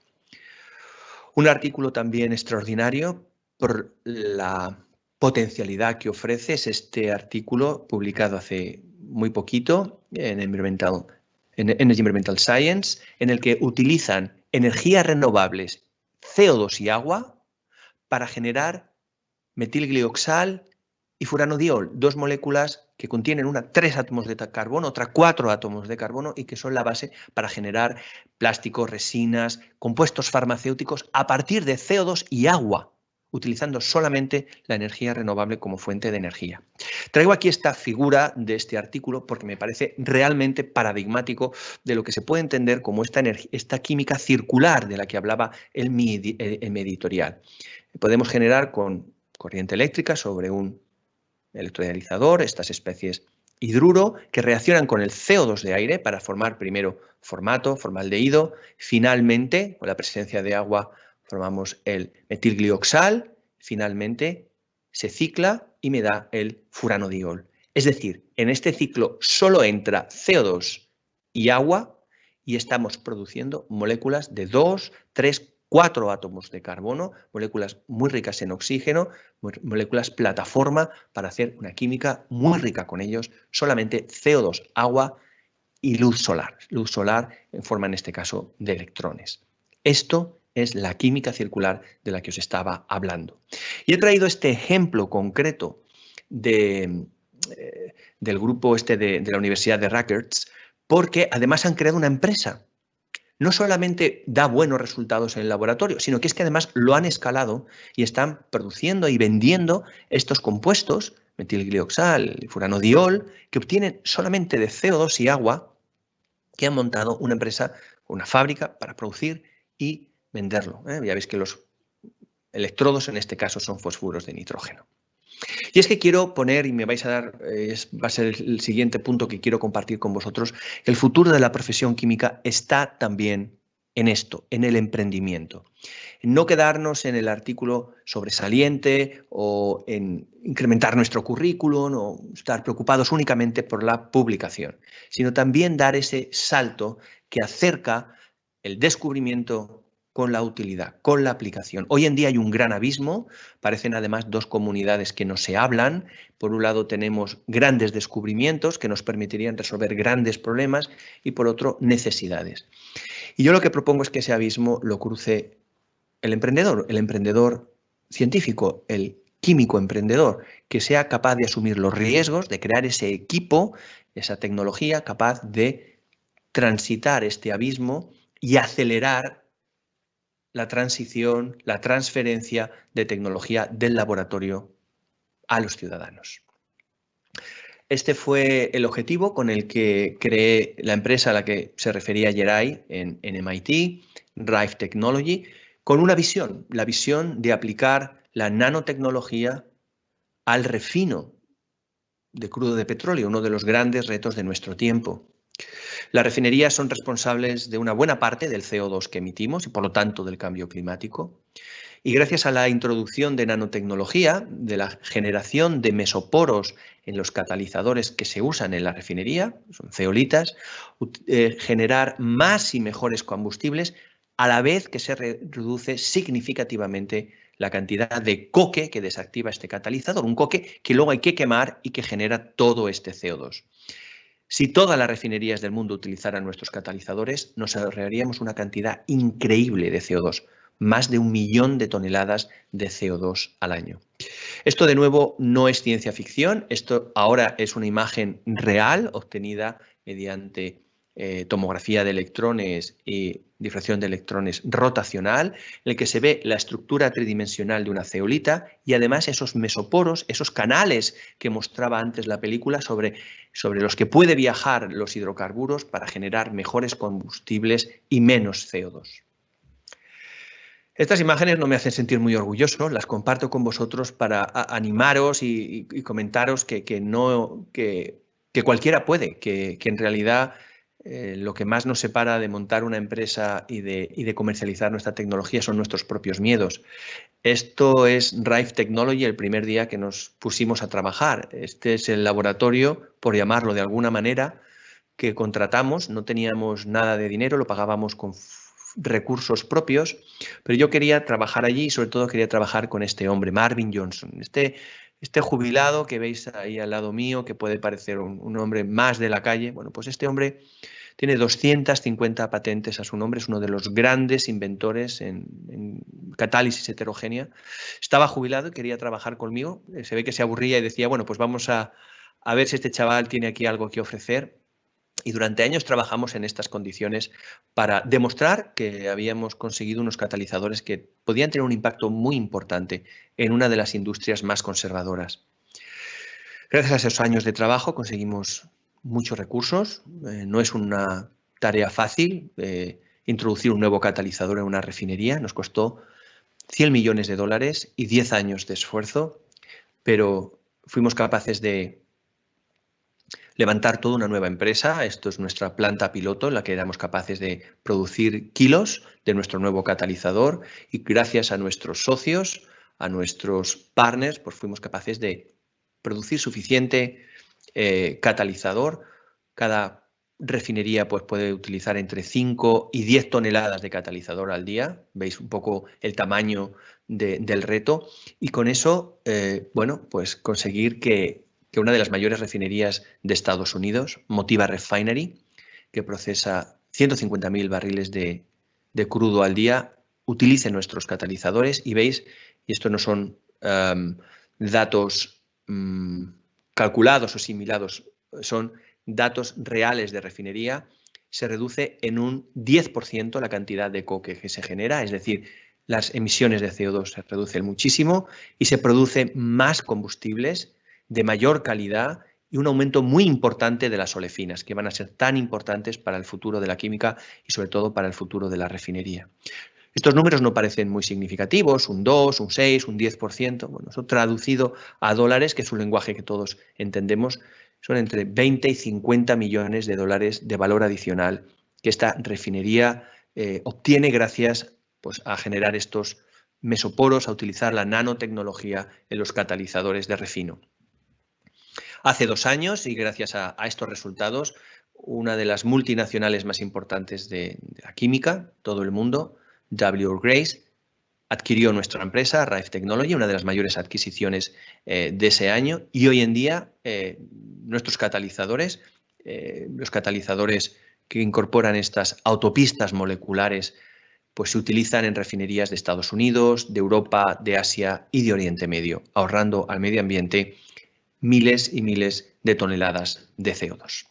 Un artículo también extraordinario por la potencialidad que ofrece es este artículo publicado hace muy poquito en Energy Environmental Science, en el que utilizan energías renovables, CO2 y agua para generar metilglioxal y furanodiol, dos moléculas que contienen 3 átomos de carbono, otra 4 átomos de carbono y que son la base para generar plásticos, resinas, compuestos farmacéuticos a partir de CO2 y agua, utilizando solamente la energía renovable como fuente de energía. Traigo aquí esta figura de este artículo porque me parece realmente paradigmático de lo que se puede entender como esta química circular de la que hablaba en mi editorial. Podemos generar con corriente eléctrica sobre un electrodializador estas especies hidruro que reaccionan con el CO2 de aire para formar primero formato, formaldehído, finalmente con la presencia de agua formamos el metilglioxal, finalmente se cicla y me da el furanodiol. Es decir, en este ciclo solo entra CO2 y agua y estamos produciendo moléculas de 2, 3, 4 átomos de carbono, moléculas muy ricas en oxígeno, moléculas plataforma para hacer una química muy rica con ellos, solamente CO2, agua y luz solar en forma en este caso de electrones. Esto es la química circular de la que os estaba hablando. Y he traído este ejemplo concreto del grupo de la Universidad de Rutgers porque además han creado una empresa. No solamente da buenos resultados en el laboratorio, sino que es que además lo han escalado y están produciendo y vendiendo estos compuestos, metilglioxal y furanodiol, que obtienen solamente de CO2 y agua, que han montado una empresa, una fábrica para producir y venderlo. Ya veis que los electrodos en este caso son fosfuros de nitrógeno. Y es que quiero poner, y me vais a dar, va a ser el siguiente punto que quiero compartir con vosotros, que el futuro de la profesión química está también en esto, en el emprendimiento. No quedarnos en el artículo sobresaliente o en incrementar nuestro currículum o estar preocupados únicamente por la publicación, sino también dar ese salto que acerca el descubrimiento con la utilidad, con la aplicación. Hoy en día hay un gran abismo, parecen además dos comunidades que no se hablan. Por un lado tenemos grandes descubrimientos que nos permitirían resolver grandes problemas y por otro necesidades. Y yo lo que propongo es que ese abismo lo cruce el emprendedor científico, el químico emprendedor, que sea capaz de asumir los riesgos, de crear ese equipo, esa tecnología capaz de transitar este abismo y acelerar la transición, la transferencia de tecnología del laboratorio a los ciudadanos. Este fue el objetivo con el que creé la empresa a la que se refería Yeray en MIT, Rife Technology, con una visión, la visión de aplicar la nanotecnología al refino de crudo de petróleo, uno de los grandes retos de nuestro tiempo. Las refinerías son responsables de una buena parte del CO2 que emitimos y por lo tanto del cambio climático. Y gracias a la introducción de nanotecnología, de la generación de mesoporos en los catalizadores que se usan en la refinería, son zeolitas, generar más y mejores combustibles, a la vez que se reduce significativamente la cantidad de coque que desactiva este catalizador, un coque que luego hay que quemar y que genera todo este CO2. Si todas las refinerías del mundo utilizaran nuestros catalizadores, nos ahorraríamos una cantidad increíble de CO2, más de 1 millón de toneladas de CO2 al año. Esto, de nuevo, no es ciencia ficción, esto ahora es una imagen real obtenida mediante tomografía de electrones y difracción de electrones rotacional, en el que se ve la estructura tridimensional de una zeolita y además esos mesoporos, esos canales que mostraba antes la película sobre los que puede viajar los hidrocarburos para generar mejores combustibles y menos CO2. Estas imágenes no me hacen sentir muy orgulloso, las comparto con vosotros para animaros y comentaros que cualquiera puede, que en realidad lo que más nos separa de montar una empresa y de comercializar nuestra tecnología son nuestros propios miedos. Esto es Rife Technology el primer día que nos pusimos a trabajar. Este es el laboratorio, por llamarlo de alguna manera, que contratamos. No teníamos nada de dinero, lo pagábamos con recursos propios, pero yo quería trabajar allí y sobre todo quería trabajar con este hombre, Marvin Johnson, este jubilado que veis ahí al lado mío, que puede parecer un hombre más de la calle. Bueno, pues este hombre tiene 250 patentes a su nombre, es uno de los grandes inventores en catálisis heterogénea. Estaba jubilado y quería trabajar conmigo, se ve que se aburría y decía, bueno, pues vamos a ver si este chaval tiene aquí algo que ofrecer. Y durante años trabajamos en estas condiciones para demostrar que habíamos conseguido unos catalizadores que podían tener un impacto muy importante en una de las industrias más conservadoras. Gracias a esos años de trabajo conseguimos muchos recursos. No es una tarea fácil introducir un nuevo catalizador en una refinería. Nos costó 100 millones de dólares y 10 años de esfuerzo, pero fuimos capaces de levantar toda una nueva empresa. Esto es nuestra planta piloto en la que éramos capaces de producir kilos de nuestro nuevo catalizador y gracias a nuestros socios, a nuestros partners, pues fuimos capaces de producir suficiente catalizador. Cada refinería pues, puede utilizar entre 5 y 10 toneladas de catalizador al día. Veis un poco el tamaño del reto y con eso, bueno, pues conseguir que una de las mayores refinerías de Estados Unidos, Motiva Refinery, que procesa 150.000 barriles de crudo al día, utilice nuestros catalizadores y veis, y esto no son datos calculados o simulados, son datos reales de refinería, se reduce en un 10% la cantidad de coque que se genera, es decir, las emisiones de CO2 se reducen muchísimo y se producen más combustibles de mayor calidad y un aumento muy importante de las olefinas, que van a ser tan importantes para el futuro de la química y sobre todo para el futuro de la refinería. Estos números no parecen muy significativos, un 2, un 6, un 10%. Bueno, eso traducido a dólares, que es un lenguaje que todos entendemos, son entre 20 y 50 millones de dólares de valor adicional que esta refinería obtiene gracias pues, a generar estos mesoporos, a utilizar la nanotecnología en los catalizadores de refino. Hace 2 años, y gracias a estos resultados, una de las multinacionales más importantes de la química, todo el mundo, W. Grace, adquirió nuestra empresa, Rife Technology, una de las mayores adquisiciones de ese año, y hoy en día nuestros catalizadores, los catalizadores que incorporan estas autopistas moleculares, pues se utilizan en refinerías de Estados Unidos, de Europa, de Asia y de Oriente Medio, ahorrando al medio ambiente miles y miles de toneladas de CO2.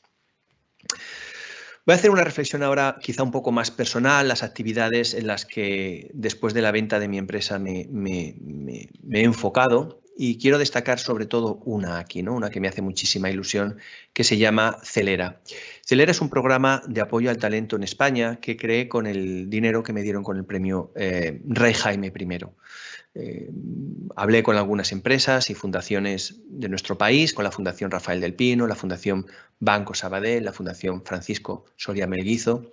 Voy a hacer una reflexión ahora quizá un poco más personal, las actividades en las que después de la venta de mi empresa me he enfocado y quiero destacar sobre todo una aquí, ¿no? Una que me hace muchísima ilusión, que se llama Celera. Celera es un programa de apoyo al talento en España que creé con el dinero que me dieron con el premio Rey Jaime I. Hablé con algunas empresas y fundaciones de nuestro país, con la Fundación Rafael del Pino, la Fundación Banco Sabadell, la Fundación Francisco Soria Melguizo.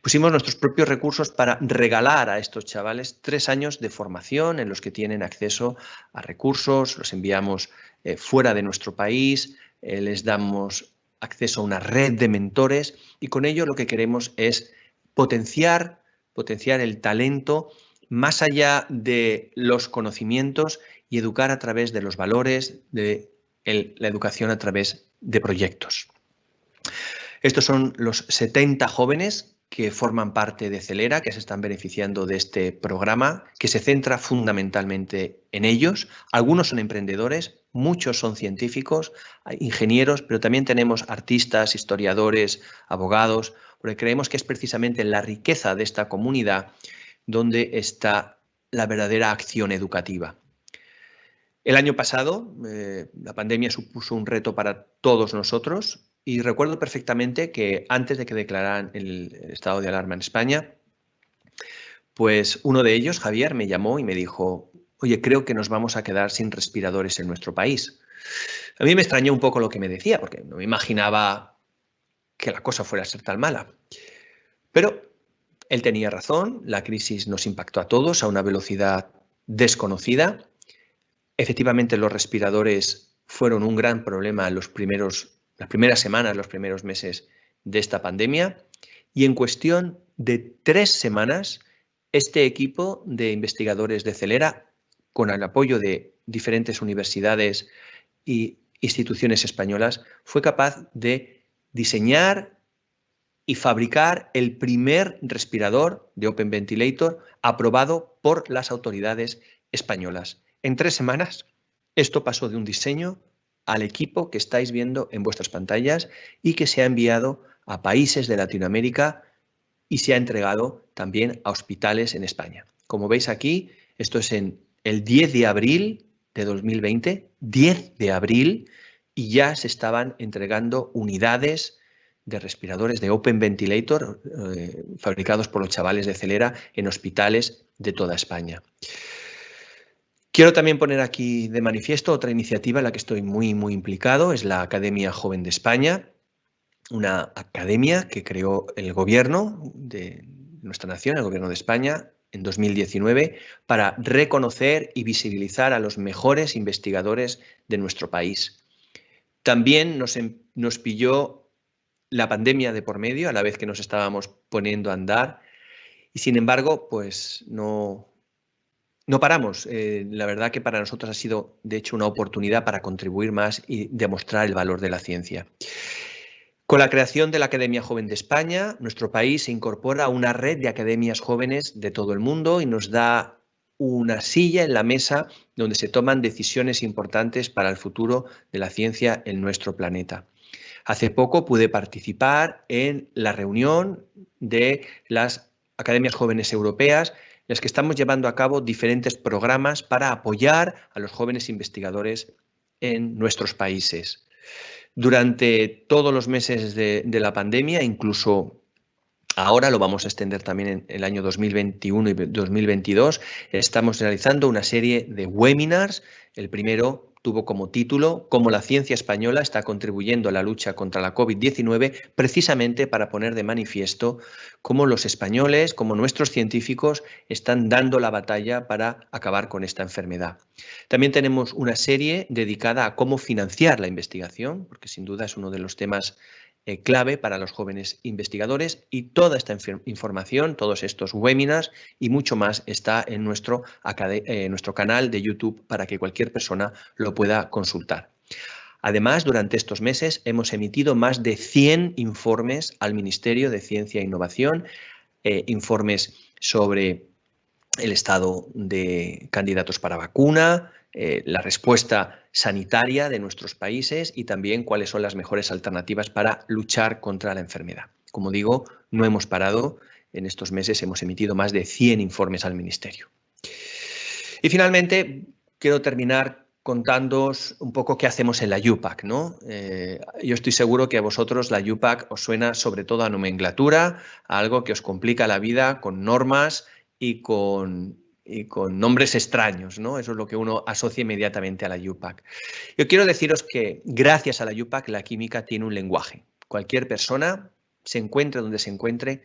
Pusimos nuestros propios recursos para regalar a estos chavales 3 años de formación en los que tienen acceso a recursos, los enviamos fuera de nuestro país, les damos acceso a una red de mentores y con ello lo que queremos es potenciar potenciar el talento más allá de los conocimientos y educar a través de los valores, de la educación a través de proyectos. Estos son los 70 jóvenes que forman parte de Celera, que se están beneficiando de este programa, que se centra fundamentalmente en ellos. Algunos son emprendedores, muchos son científicos, ingenieros, pero también tenemos artistas, historiadores, abogados, porque creemos que es precisamente en la riqueza de esta comunidad donde está la verdadera acción educativa. El año pasado, la pandemia supuso un reto para todos nosotros. Y recuerdo perfectamente que antes de que declararan el estado de alarma en España, pues uno de ellos, Javier, me llamó y me dijo: oye, creo que nos vamos a quedar sin respiradores en nuestro país. A mí me extrañó un poco lo que me decía, porque no me imaginaba que la cosa fuera a ser tan mala. Pero él tenía razón, la crisis nos impactó a todos a una velocidad desconocida. Efectivamente, los respiradores fueron un gran problema en las primeras semanas, los primeros meses de esta pandemia, y en cuestión de 3 semanas, este equipo de investigadores de Celera, con el apoyo de diferentes universidades e instituciones españolas, fue capaz de diseñar y fabricar el primer respirador de Open Ventilator aprobado por las autoridades españolas. En 3 semanas, esto pasó de un diseño al equipo que estáis viendo en vuestras pantallas y que se ha enviado a países de Latinoamérica y se ha entregado también a hospitales en España. Como veis aquí, esto es en el 10 de abril de 2020, 10 de abril, y ya se estaban entregando unidades de respiradores de Open Ventilator fabricados por los chavales de Celera en hospitales de toda España. Quiero también poner aquí de manifiesto otra iniciativa en la que estoy muy implicado, es la Academia Joven de España, una academia que creó el gobierno de nuestra nación, el gobierno de España, en 2019, para reconocer y visibilizar a los mejores investigadores de nuestro país. También nos pilló la pandemia de por medio, a la vez que nos estábamos poniendo a andar, y sin embargo, pues no paramos. La verdad que para nosotros ha sido, de hecho, una oportunidad para contribuir más y demostrar el valor de la ciencia. Con la creación de la Academia Joven de España, nuestro país se incorpora a una red de academias jóvenes de todo el mundo y nos da una silla en la mesa donde se toman decisiones importantes para el futuro de la ciencia en nuestro planeta. Hace poco pude participar en la reunión de las Academias Jóvenes Europeas, en las que estamos llevando a cabo diferentes programas para apoyar a los jóvenes investigadores en nuestros países. Durante todos los meses de la pandemia, incluso ahora lo vamos a extender también en el año 2021 y 2022, estamos realizando una serie de webinars. El primero tuvo como título "Cómo la ciencia española está contribuyendo a la lucha contra la COVID-19", precisamente para poner de manifiesto cómo los españoles, cómo nuestros científicos están dando la batalla para acabar con esta enfermedad. También tenemos una serie dedicada a cómo financiar la investigación, porque sin duda es uno de los temas clave para los jóvenes investigadores, y toda esta información, todos estos webinars y mucho más está en nuestro canal de YouTube para que cualquier persona lo pueda consultar. Además, durante estos meses hemos emitido más de 100 informes al Ministerio de Ciencia e Innovación, informes sobre el estado de candidatos para vacuna, la respuesta sanitaria de nuestros países y también cuáles son las mejores alternativas para luchar contra la enfermedad. Como digo, no hemos parado. En estos meses hemos emitido más de 100 informes al Ministerio. Y finalmente, quiero terminar contándoos un poco qué hacemos en la UPAC, ¿no? Yo estoy seguro que a vosotros la UPAC os suena sobre todo a nomenclatura, a algo que os complica la vida con normas y con nombres extraños, ¿no? Eso es lo que uno asocia inmediatamente a la UPAC. Yo quiero deciros que gracias a la UPAC la química tiene un lenguaje. Cualquier persona, se encuentre donde se encuentre,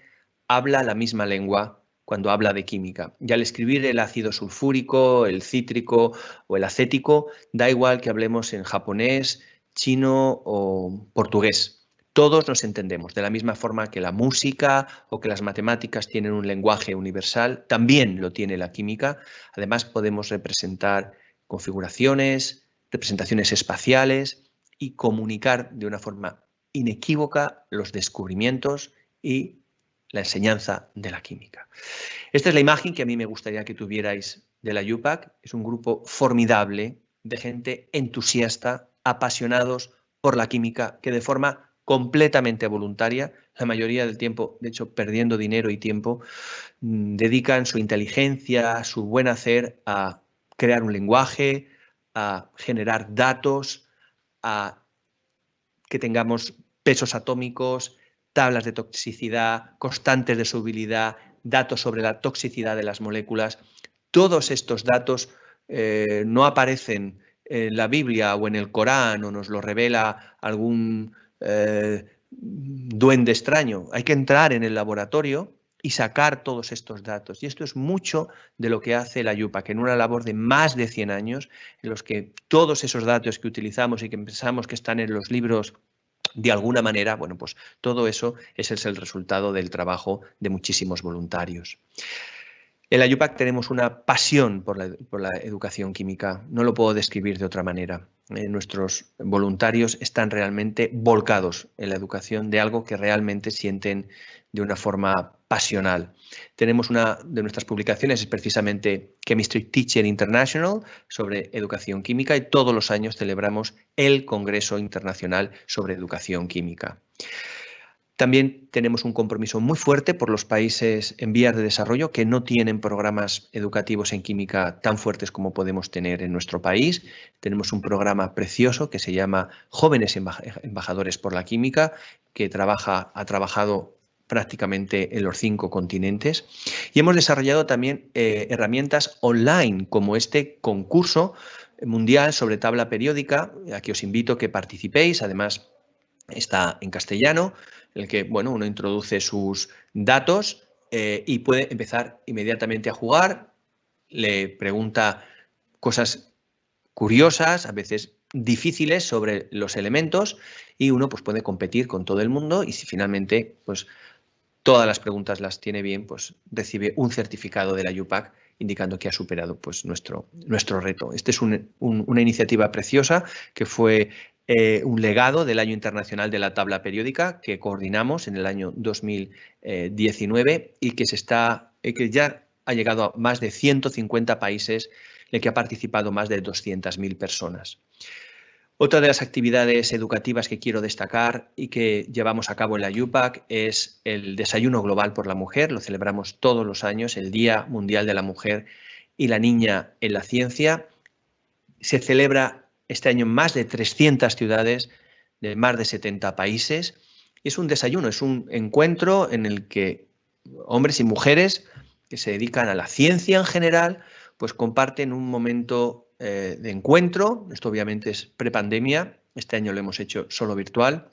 habla la misma lengua cuando habla de química. Y al escribir el ácido sulfúrico, el cítrico o el acético, da igual que hablemos en japonés, chino o portugués. todos nos entendemos. De la misma forma que la música o que las matemáticas tienen un lenguaje universal, también lo tiene la química. Además, podemos representar configuraciones, representaciones espaciales y comunicar de una forma inequívoca los descubrimientos y la enseñanza de la química. Esta es la imagen que a mí me gustaría que tuvierais de la UPAC. Es un grupo formidable de gente entusiasta, apasionados por la química, que de forma completamente voluntaria, la mayoría del tiempo, de hecho, perdiendo dinero y tiempo, dedican su inteligencia, su buen hacer a crear un lenguaje, a generar datos, a que tengamos pesos atómicos, tablas de toxicidad, constantes de solubilidad, datos sobre la toxicidad de las moléculas. Todos estos datos no aparecen en la Biblia o en el Corán o nos lo revela algún duende extraño. Hay que entrar en el laboratorio y sacar todos estos datos. Y esto es mucho de lo que hace la UPAC en una labor de más de 100 años, en los que todos esos datos que utilizamos y que pensamos que están en los libros de alguna manera, bueno, pues todo eso ese es el resultado del trabajo de muchísimos voluntarios. En la UPAC tenemos una pasión por la educación química, no lo puedo describir de otra manera. Nuestros voluntarios están realmente volcados en la educación de algo que realmente sienten de una forma pasional. Tenemos una de nuestras publicaciones, es precisamente Chemistry Teacher International, sobre educación química, y todos los años celebramos el Congreso Internacional sobre Educación Química. También tenemos un compromiso muy fuerte por los países en vías de desarrollo que no tienen programas educativos en química tan fuertes como podemos tener en nuestro país. Tenemos un programa precioso que se llama Jóvenes Embajadores por la Química, que ha trabajado prácticamente en los 5 continentes. Y hemos desarrollado también herramientas online, como este concurso mundial sobre tabla periódica, a que os invito a que participéis. Además, está en castellano, en el que bueno, uno introduce sus datos y puede empezar inmediatamente a jugar. Le pregunta cosas curiosas, a veces difíciles, sobre los elementos, y uno pues, puede competir con todo el mundo, y si finalmente pues, todas las preguntas las tiene bien, pues recibe un certificado de la UPAC indicando que ha superado pues, nuestro reto. Esta es una iniciativa preciosa que fue un legado del Año Internacional de la Tabla Periódica que coordinamos en el año 2019 y que ya ha llegado a más de 150 países, en el que ha participado más de 200.000 personas. Otra de las actividades educativas que quiero destacar y que llevamos a cabo en la UPAC es el Desayuno Global por la Mujer. Lo celebramos todos los años, el Día Mundial de la Mujer y la Niña en la Ciencia. Se celebra este año en más de 300 ciudades de más de 70 países. Es un desayuno, es un encuentro en el que hombres y mujeres que se dedican a la ciencia en general, pues comparten un momento de encuentro. Esto obviamente es prepandemia, este año lo hemos hecho solo virtual,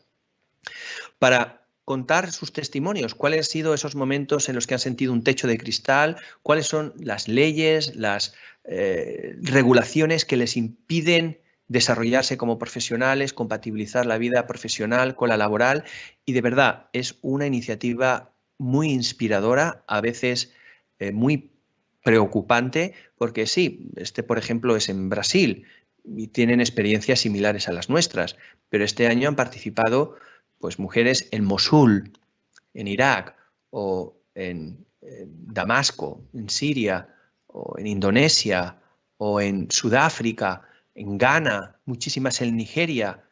para contar sus testimonios, cuáles han sido esos momentos en los que han sentido un techo de cristal, cuáles son las leyes, las regulaciones que les impiden desarrollarse como profesionales, compatibilizar la vida profesional con la laboral, y de verdad es una iniciativa muy inspiradora, a veces muy preocupante, porque sí, por ejemplo es en Brasil y tienen experiencias similares a las nuestras, pero este año han participado pues mujeres en Mosul, en Irak, o en Damasco, en Siria, o en Indonesia, o en Sudáfrica, en Ghana, muchísimas en Nigeria.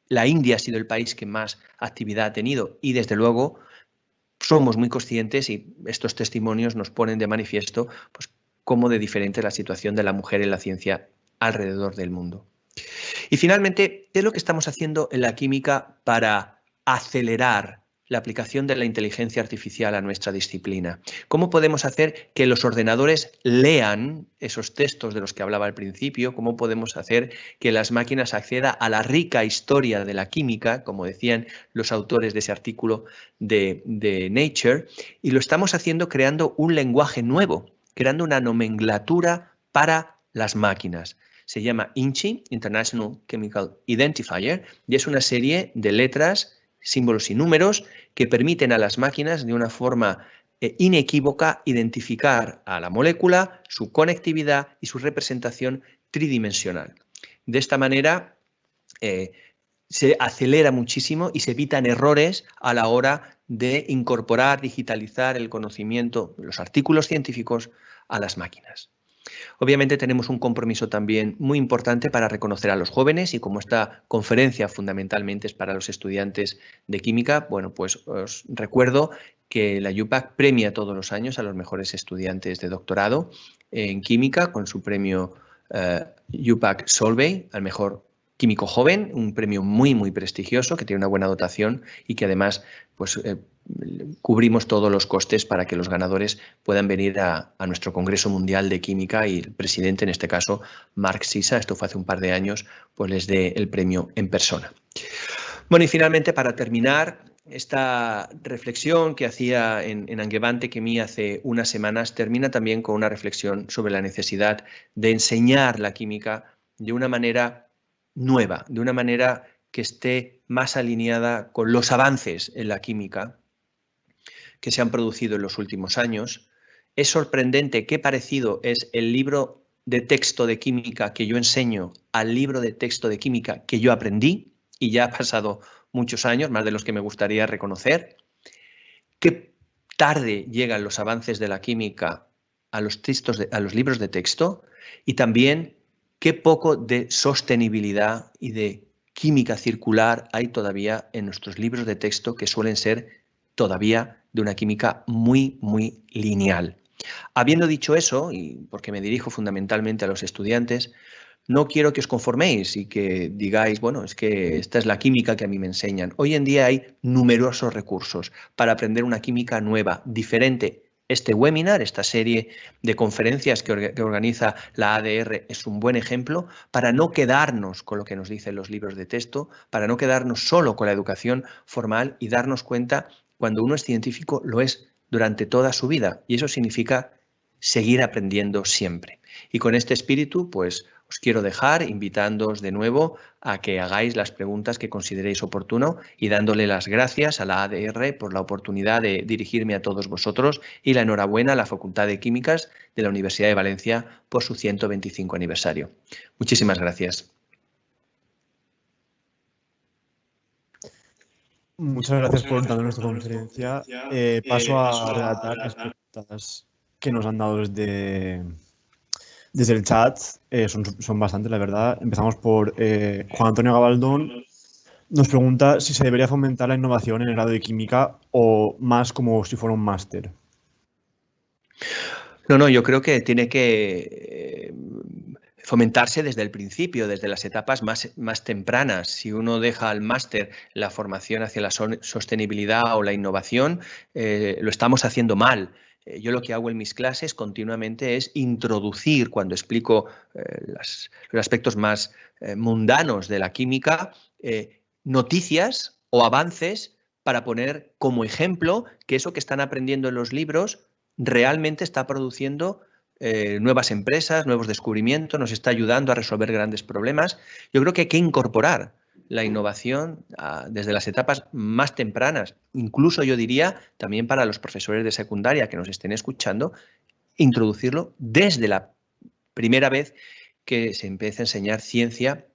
La India ha sido el país que más actividad ha tenido, y desde luego somos muy conscientes, y estos testimonios nos ponen de manifiesto pues, cómo de diferente es la situación de la mujer en la ciencia alrededor del mundo. Y finalmente, ¿qué es lo que estamos haciendo en la química para acelerar la aplicación de la inteligencia artificial a nuestra disciplina? ¿Cómo podemos hacer que los ordenadores lean esos textos de los que hablaba al principio? ¿Cómo podemos hacer que las máquinas accedan a la rica historia de la química, como decían los autores de ese artículo de Nature? Y lo estamos haciendo creando un lenguaje nuevo, creando una nomenclatura para las máquinas. Se llama INCHI, International Chemical Identifier, y es una serie de letras símbolos y números que permiten a las máquinas de una forma inequívoca identificar a la molécula, su conectividad y su representación tridimensional. De esta manera se acelera muchísimo y se evitan errores a la hora de incorporar, digitalizar el conocimiento, los artículos científicos a las máquinas. Obviamente tenemos un compromiso también muy importante para reconocer a los jóvenes y como esta conferencia fundamentalmente es para los estudiantes de química, bueno, pues os recuerdo que la UPAC premia todos los años a los mejores estudiantes de doctorado en química con su premio UPAC Solvay, al mejor químico joven, un premio muy, muy prestigioso que tiene una buena dotación y que además pues, cubrimos todos los costes para que los ganadores puedan venir a nuestro Congreso Mundial de Química y el presidente, en este caso, Mark Sisa, esto fue hace un par de años, pues les dé el premio en persona. Bueno, y finalmente, para terminar, esta reflexión que hacía en Angewandte Chemie hace unas semanas termina también con una reflexión sobre la necesidad de enseñar la química de una manera nueva, de una manera que esté más alineada con los avances en la química que se han producido en los últimos años. Es sorprendente qué parecido es el libro de texto de química que yo enseño al libro de texto de química que yo aprendí, y ya ha pasado muchos años, más de los que me gustaría reconocer. Qué tarde llegan los avances de la química a los libros de texto, y también qué poco de sostenibilidad y de química circular hay todavía en nuestros libros de texto, que suelen ser todavía de una química muy, muy lineal. Habiendo dicho eso, y porque me dirijo fundamentalmente a los estudiantes, no quiero que os conforméis y que digáis, bueno, es que esta es la química que a mí me enseñan. Hoy en día hay numerosos recursos para aprender una química nueva, diferente. Este webinar, esta serie de conferencias que organiza la ADR es un buen ejemplo para no quedarnos con lo que nos dicen los libros de texto, para no quedarnos solo con la educación formal y darnos cuenta cuando uno es científico lo es durante toda su vida, y eso significa seguir aprendiendo siempre. Y con este espíritu, pues os quiero dejar invitándoos de nuevo a que hagáis las preguntas que consideréis oportuno y dándole las gracias a la ADR por la oportunidad de dirigirme a todos vosotros y la enhorabuena a la Facultad de Químicas de la Universidad de Valencia por su 125 aniversario. Muchísimas gracias. Muchas gracias por darnos esta conferencia. Paso a redactar las preguntas que nos han dado desde el chat. Son bastantes, la verdad. Empezamos por Juan Antonio Gabaldón. Nos pregunta si se debería fomentar la innovación en el grado de química o más como si fuera un máster. No, yo creo que tiene que fomentarse desde el principio, desde las etapas más tempranas. Si uno deja al máster la formación hacia la sostenibilidad o la innovación, lo estamos haciendo mal. Yo lo que hago en mis clases continuamente es introducir, cuando explico los aspectos más mundanos de la química, noticias o avances para poner como ejemplo que eso que están aprendiendo en los libros realmente está produciendo nuevas empresas, nuevos descubrimientos, nos está ayudando a resolver grandes problemas. Yo creo que hay que incorporar la innovación desde las etapas más tempranas, incluso yo diría también para los profesores de secundaria que nos estén escuchando, introducirlo desde la primera vez que se empiece a enseñar ciencia,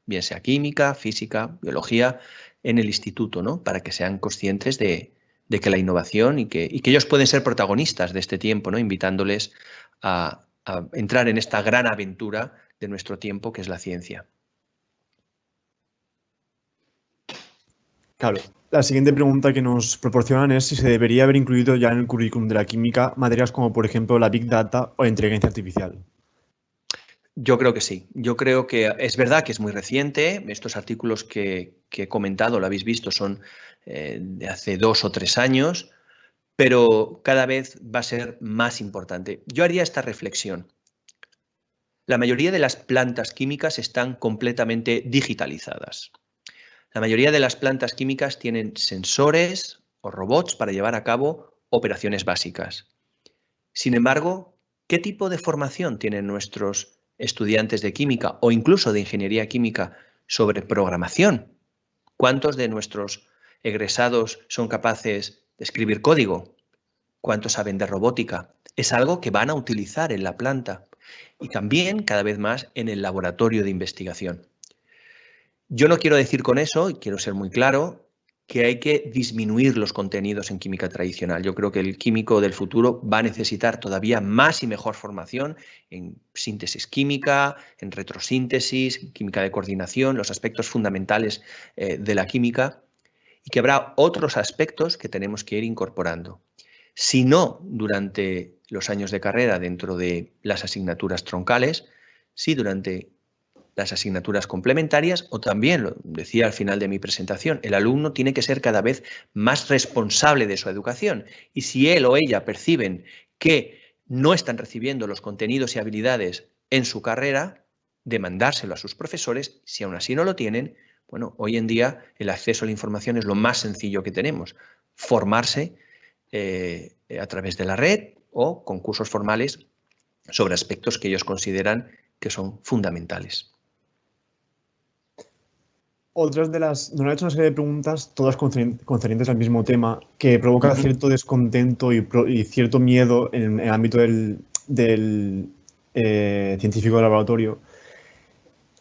bien sea química, física, biología, en el instituto, ¿no? Para que sean conscientes de que la innovación y que ellos pueden ser protagonistas de este tiempo, ¿no? Invitándoles a entrar en esta gran aventura de nuestro tiempo que es la ciencia. Claro. La siguiente pregunta que nos proporcionan es si se debería haber incluido ya en el currículum de la química materias como, por ejemplo, la Big Data o la inteligencia artificial. Yo creo que sí. Yo creo que es verdad que es muy reciente. Estos artículos que he comentado, lo habéis visto, son de hace 2 o 3 años, pero cada vez va a ser más importante. Yo haría esta reflexión. La mayoría de las plantas químicas están completamente digitalizadas. La mayoría de las plantas químicas tienen sensores o robots para llevar a cabo operaciones básicas. Sin embargo, ¿qué tipo de formación tienen nuestros estudiantes de química o incluso de ingeniería química sobre programación? ¿Cuántos de nuestros egresados son capaces de escribir código? ¿Cuántos saben de robótica? Es algo que van a utilizar en la planta y también cada vez más en el laboratorio de investigación. Yo no quiero decir con eso, y quiero ser muy claro, que hay que disminuir los contenidos en química tradicional. Yo creo que el químico del futuro va a necesitar todavía más y mejor formación en síntesis química, en retrosíntesis, química de coordinación, los aspectos fundamentales de la química, y que habrá otros aspectos que tenemos que ir incorporando. Si no durante los años de carrera dentro de las asignaturas troncales, sí durante las asignaturas complementarias, o también, lo decía al final de mi presentación, el alumno tiene que ser cada vez más responsable de su educación, y si él o ella perciben que no están recibiendo los contenidos y habilidades en su carrera, demandárselo a sus profesores. Si aún así no lo tienen, bueno, hoy en día el acceso a la información es lo más sencillo que tenemos. Formarse a través de la red o con cursos formales sobre aspectos que ellos consideran que son fundamentales. Otras de las... Nos han hecho una serie de preguntas, todas concernientes al mismo tema, que provoca cierto descontento y cierto miedo en el ámbito del científico de laboratorio,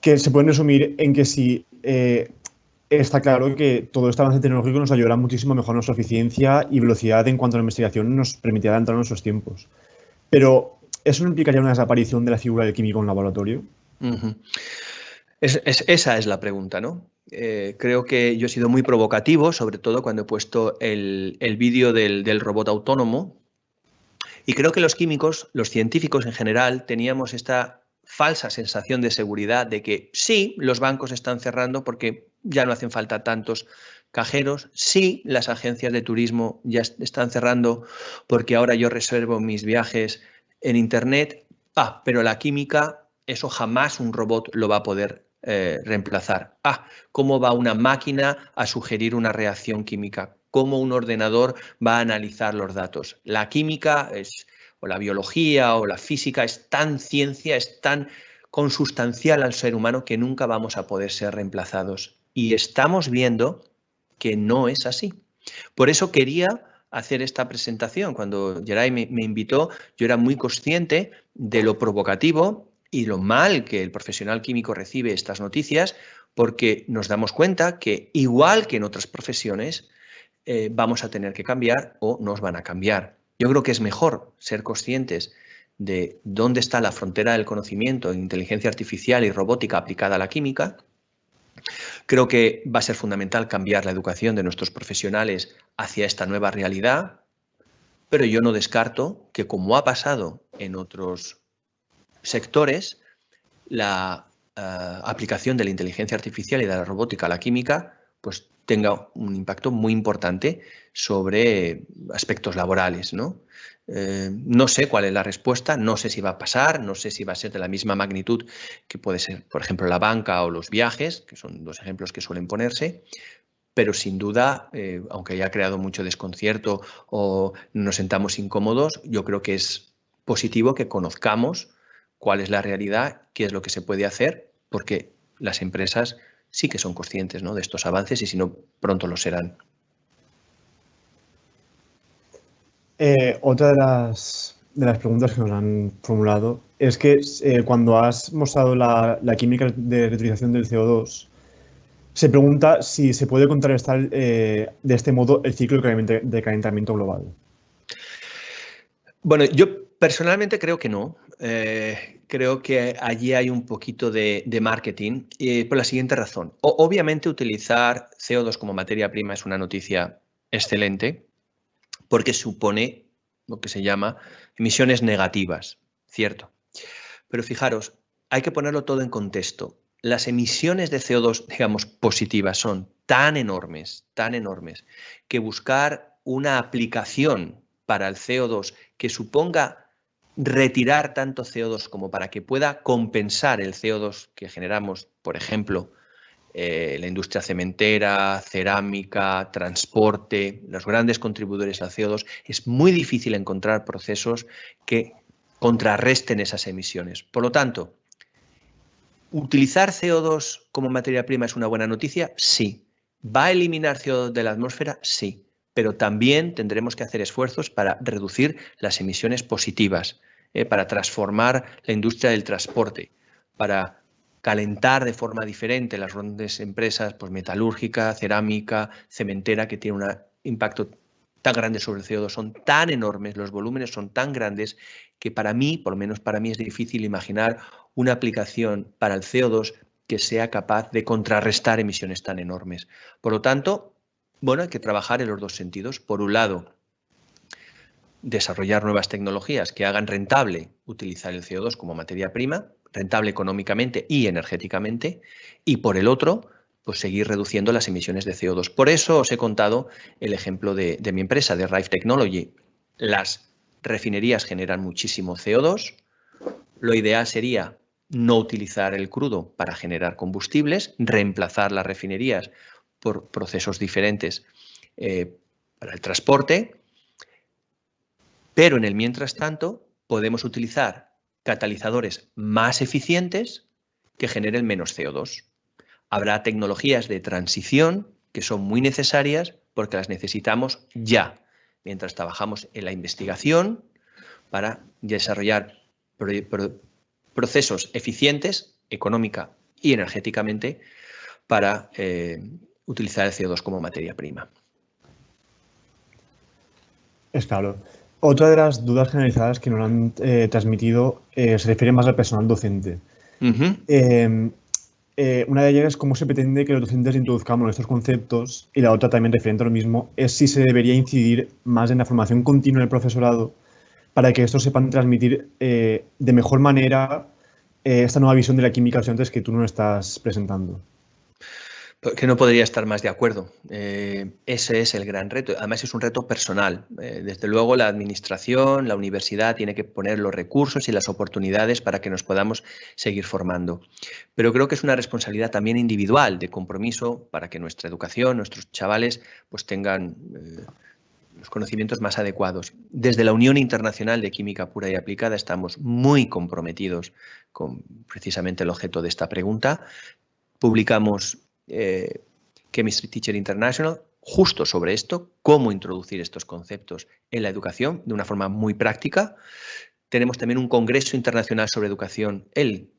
que se pueden resumir en que si está claro que todo este avance tecnológico nos ayudará muchísimo a mejorar nuestra eficiencia y velocidad en cuanto a la investigación, nos permitirá entrar en nuestros tiempos. Pero, ¿eso no implicaría una desaparición de la figura del químico en un laboratorio? Esa es la pregunta, ¿no? Creo que yo he sido muy provocativo, sobre todo cuando he puesto el vídeo del robot autónomo, y creo que los químicos, los científicos en general, teníamos esta falsa sensación de seguridad de que sí, los bancos están cerrando porque ya no hacen falta tantos cajeros, sí, las agencias de turismo ya están cerrando porque ahora yo reservo mis viajes en internet, pero la química, eso jamás un robot lo va a poder reemplazar. ¿Cómo va una máquina a sugerir una reacción química? ¿Cómo un ordenador va a analizar los datos? La química o la biología o la física es tan ciencia, es tan consustancial al ser humano que nunca vamos a poder ser reemplazados. Y estamos viendo que no es así. Por eso quería hacer esta presentación. Cuando Geray me invitó, yo era muy consciente de lo provocativo y lo mal que el profesional químico recibe estas noticias, porque nos damos cuenta que, igual que en otras profesiones, vamos a tener que cambiar o nos van a cambiar. Yo creo que es mejor ser conscientes de dónde está la frontera del conocimiento en inteligencia artificial y robótica aplicada a la química. Creo que va a ser fundamental cambiar la educación de nuestros profesionales hacia esta nueva realidad, pero yo no descarto que, como ha pasado en otros sectores, la aplicación de la inteligencia artificial y de la robótica a la química pues tenga un impacto muy importante sobre aspectos laborales, ¿no? No sé cuál es la respuesta, no sé si va a pasar, no sé si va a ser de la misma magnitud que puede ser, por ejemplo, la banca o los viajes, que son dos ejemplos que suelen ponerse, pero sin duda, aunque haya creado mucho desconcierto o nos sentamos incómodos, yo creo que es positivo que conozcamos cuál es la realidad, qué es lo que se puede hacer, porque las empresas sí que son conscientes, ¿no?, de estos avances y si no, pronto lo serán. Otra de las preguntas que nos han formulado es que cuando has mostrado la química de reutilización del CO2, se pregunta si se puede contrarrestar de este modo el ciclo de calentamiento global. Bueno, yo personalmente creo que no. Creo que allí hay un poquito de marketing por la siguiente razón. Obviamente utilizar CO2 como materia prima es una noticia excelente porque supone lo que se llama emisiones negativas, ¿cierto? Pero fijaros, hay que ponerlo todo en contexto. Las emisiones de CO2, digamos, positivas son tan enormes, que buscar una aplicación para el CO2 que suponga retirar tanto CO2 como para que pueda compensar el CO2 que generamos, por ejemplo, la industria cementera, cerámica, transporte, los grandes contribuidores al CO2, es muy difícil encontrar procesos que contrarresten esas emisiones. Por lo tanto, ¿utilizar CO2 como materia prima es una buena noticia? Sí. ¿Va a eliminar CO2 de la atmósfera? Sí, pero también tendremos que hacer esfuerzos para reducir las emisiones positivas, para transformar la industria del transporte, para calentar de forma diferente las grandes empresas pues, metalúrgica, cerámica, cementera, que tienen un impacto tan grande sobre el CO2, son tan enormes, los volúmenes son tan grandes que para mí, por lo menos para mí, es difícil imaginar una aplicación para el CO2 que sea capaz de contrarrestar emisiones tan enormes. Por lo tanto, bueno, hay que trabajar en los dos sentidos. Por un lado, desarrollar nuevas tecnologías que hagan rentable utilizar el CO2 como materia prima, rentable económicamente y energéticamente, y por el otro, pues seguir reduciendo las emisiones de CO2. Por eso os he contado el ejemplo de mi empresa, de Rife Technology. Las refinerías generan muchísimo CO2. Lo ideal sería no utilizar el crudo para generar combustibles, reemplazar las refinerías por procesos diferentes para el transporte, pero en el mientras tanto podemos utilizar catalizadores más eficientes que generen menos CO2. Habrá tecnologías de transición que son muy necesarias porque las necesitamos ya, mientras trabajamos en la investigación para desarrollar procesos eficientes económica y energéticamente para utilizar el CO2 como materia prima. Es claro. Otra de las dudas generalizadas que nos han transmitido se refiere más al personal docente. Una de ellas es cómo se pretende que los docentes introduzcamos estos conceptos, y la otra también referente a lo mismo es si se debería incidir más en la formación continua del profesorado para que estos sepan transmitir de mejor manera esta nueva visión de la química a los estudiantes que tú nos estás presentando. Que no podría estar más de acuerdo. Ese es el gran reto. Además, es un reto personal. Desde luego, la administración, la universidad tiene que poner los recursos y las oportunidades para que nos podamos seguir formando. Pero creo que es una responsabilidad también individual, de compromiso, para que nuestra educación, nuestros chavales, pues tengan los conocimientos más adecuados. Desde la Unión Internacional de Química Pura y Aplicada estamos muy comprometidos con precisamente el objeto de esta pregunta. Publicamos Chemistry Teacher International justo sobre esto, cómo introducir estos conceptos en la educación de una forma muy práctica. Tenemos también un congreso internacional sobre educación, el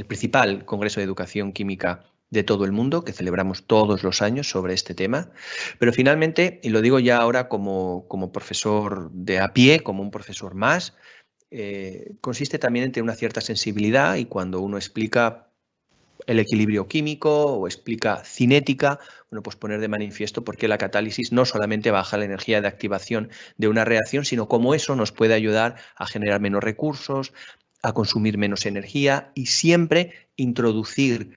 principal congreso de educación química de todo el mundo, que celebramos todos los años sobre este tema. Pero finalmente, y lo digo ya ahora como profesor de a pie, como un profesor más, consiste también en tener una cierta sensibilidad, y cuando uno explica el equilibrio químico o explica cinética, bueno, pues poner de manifiesto por qué la catálisis no solamente baja la energía de activación de una reacción, sino cómo eso nos puede ayudar a generar menos recursos, a consumir menos energía y siempre introducir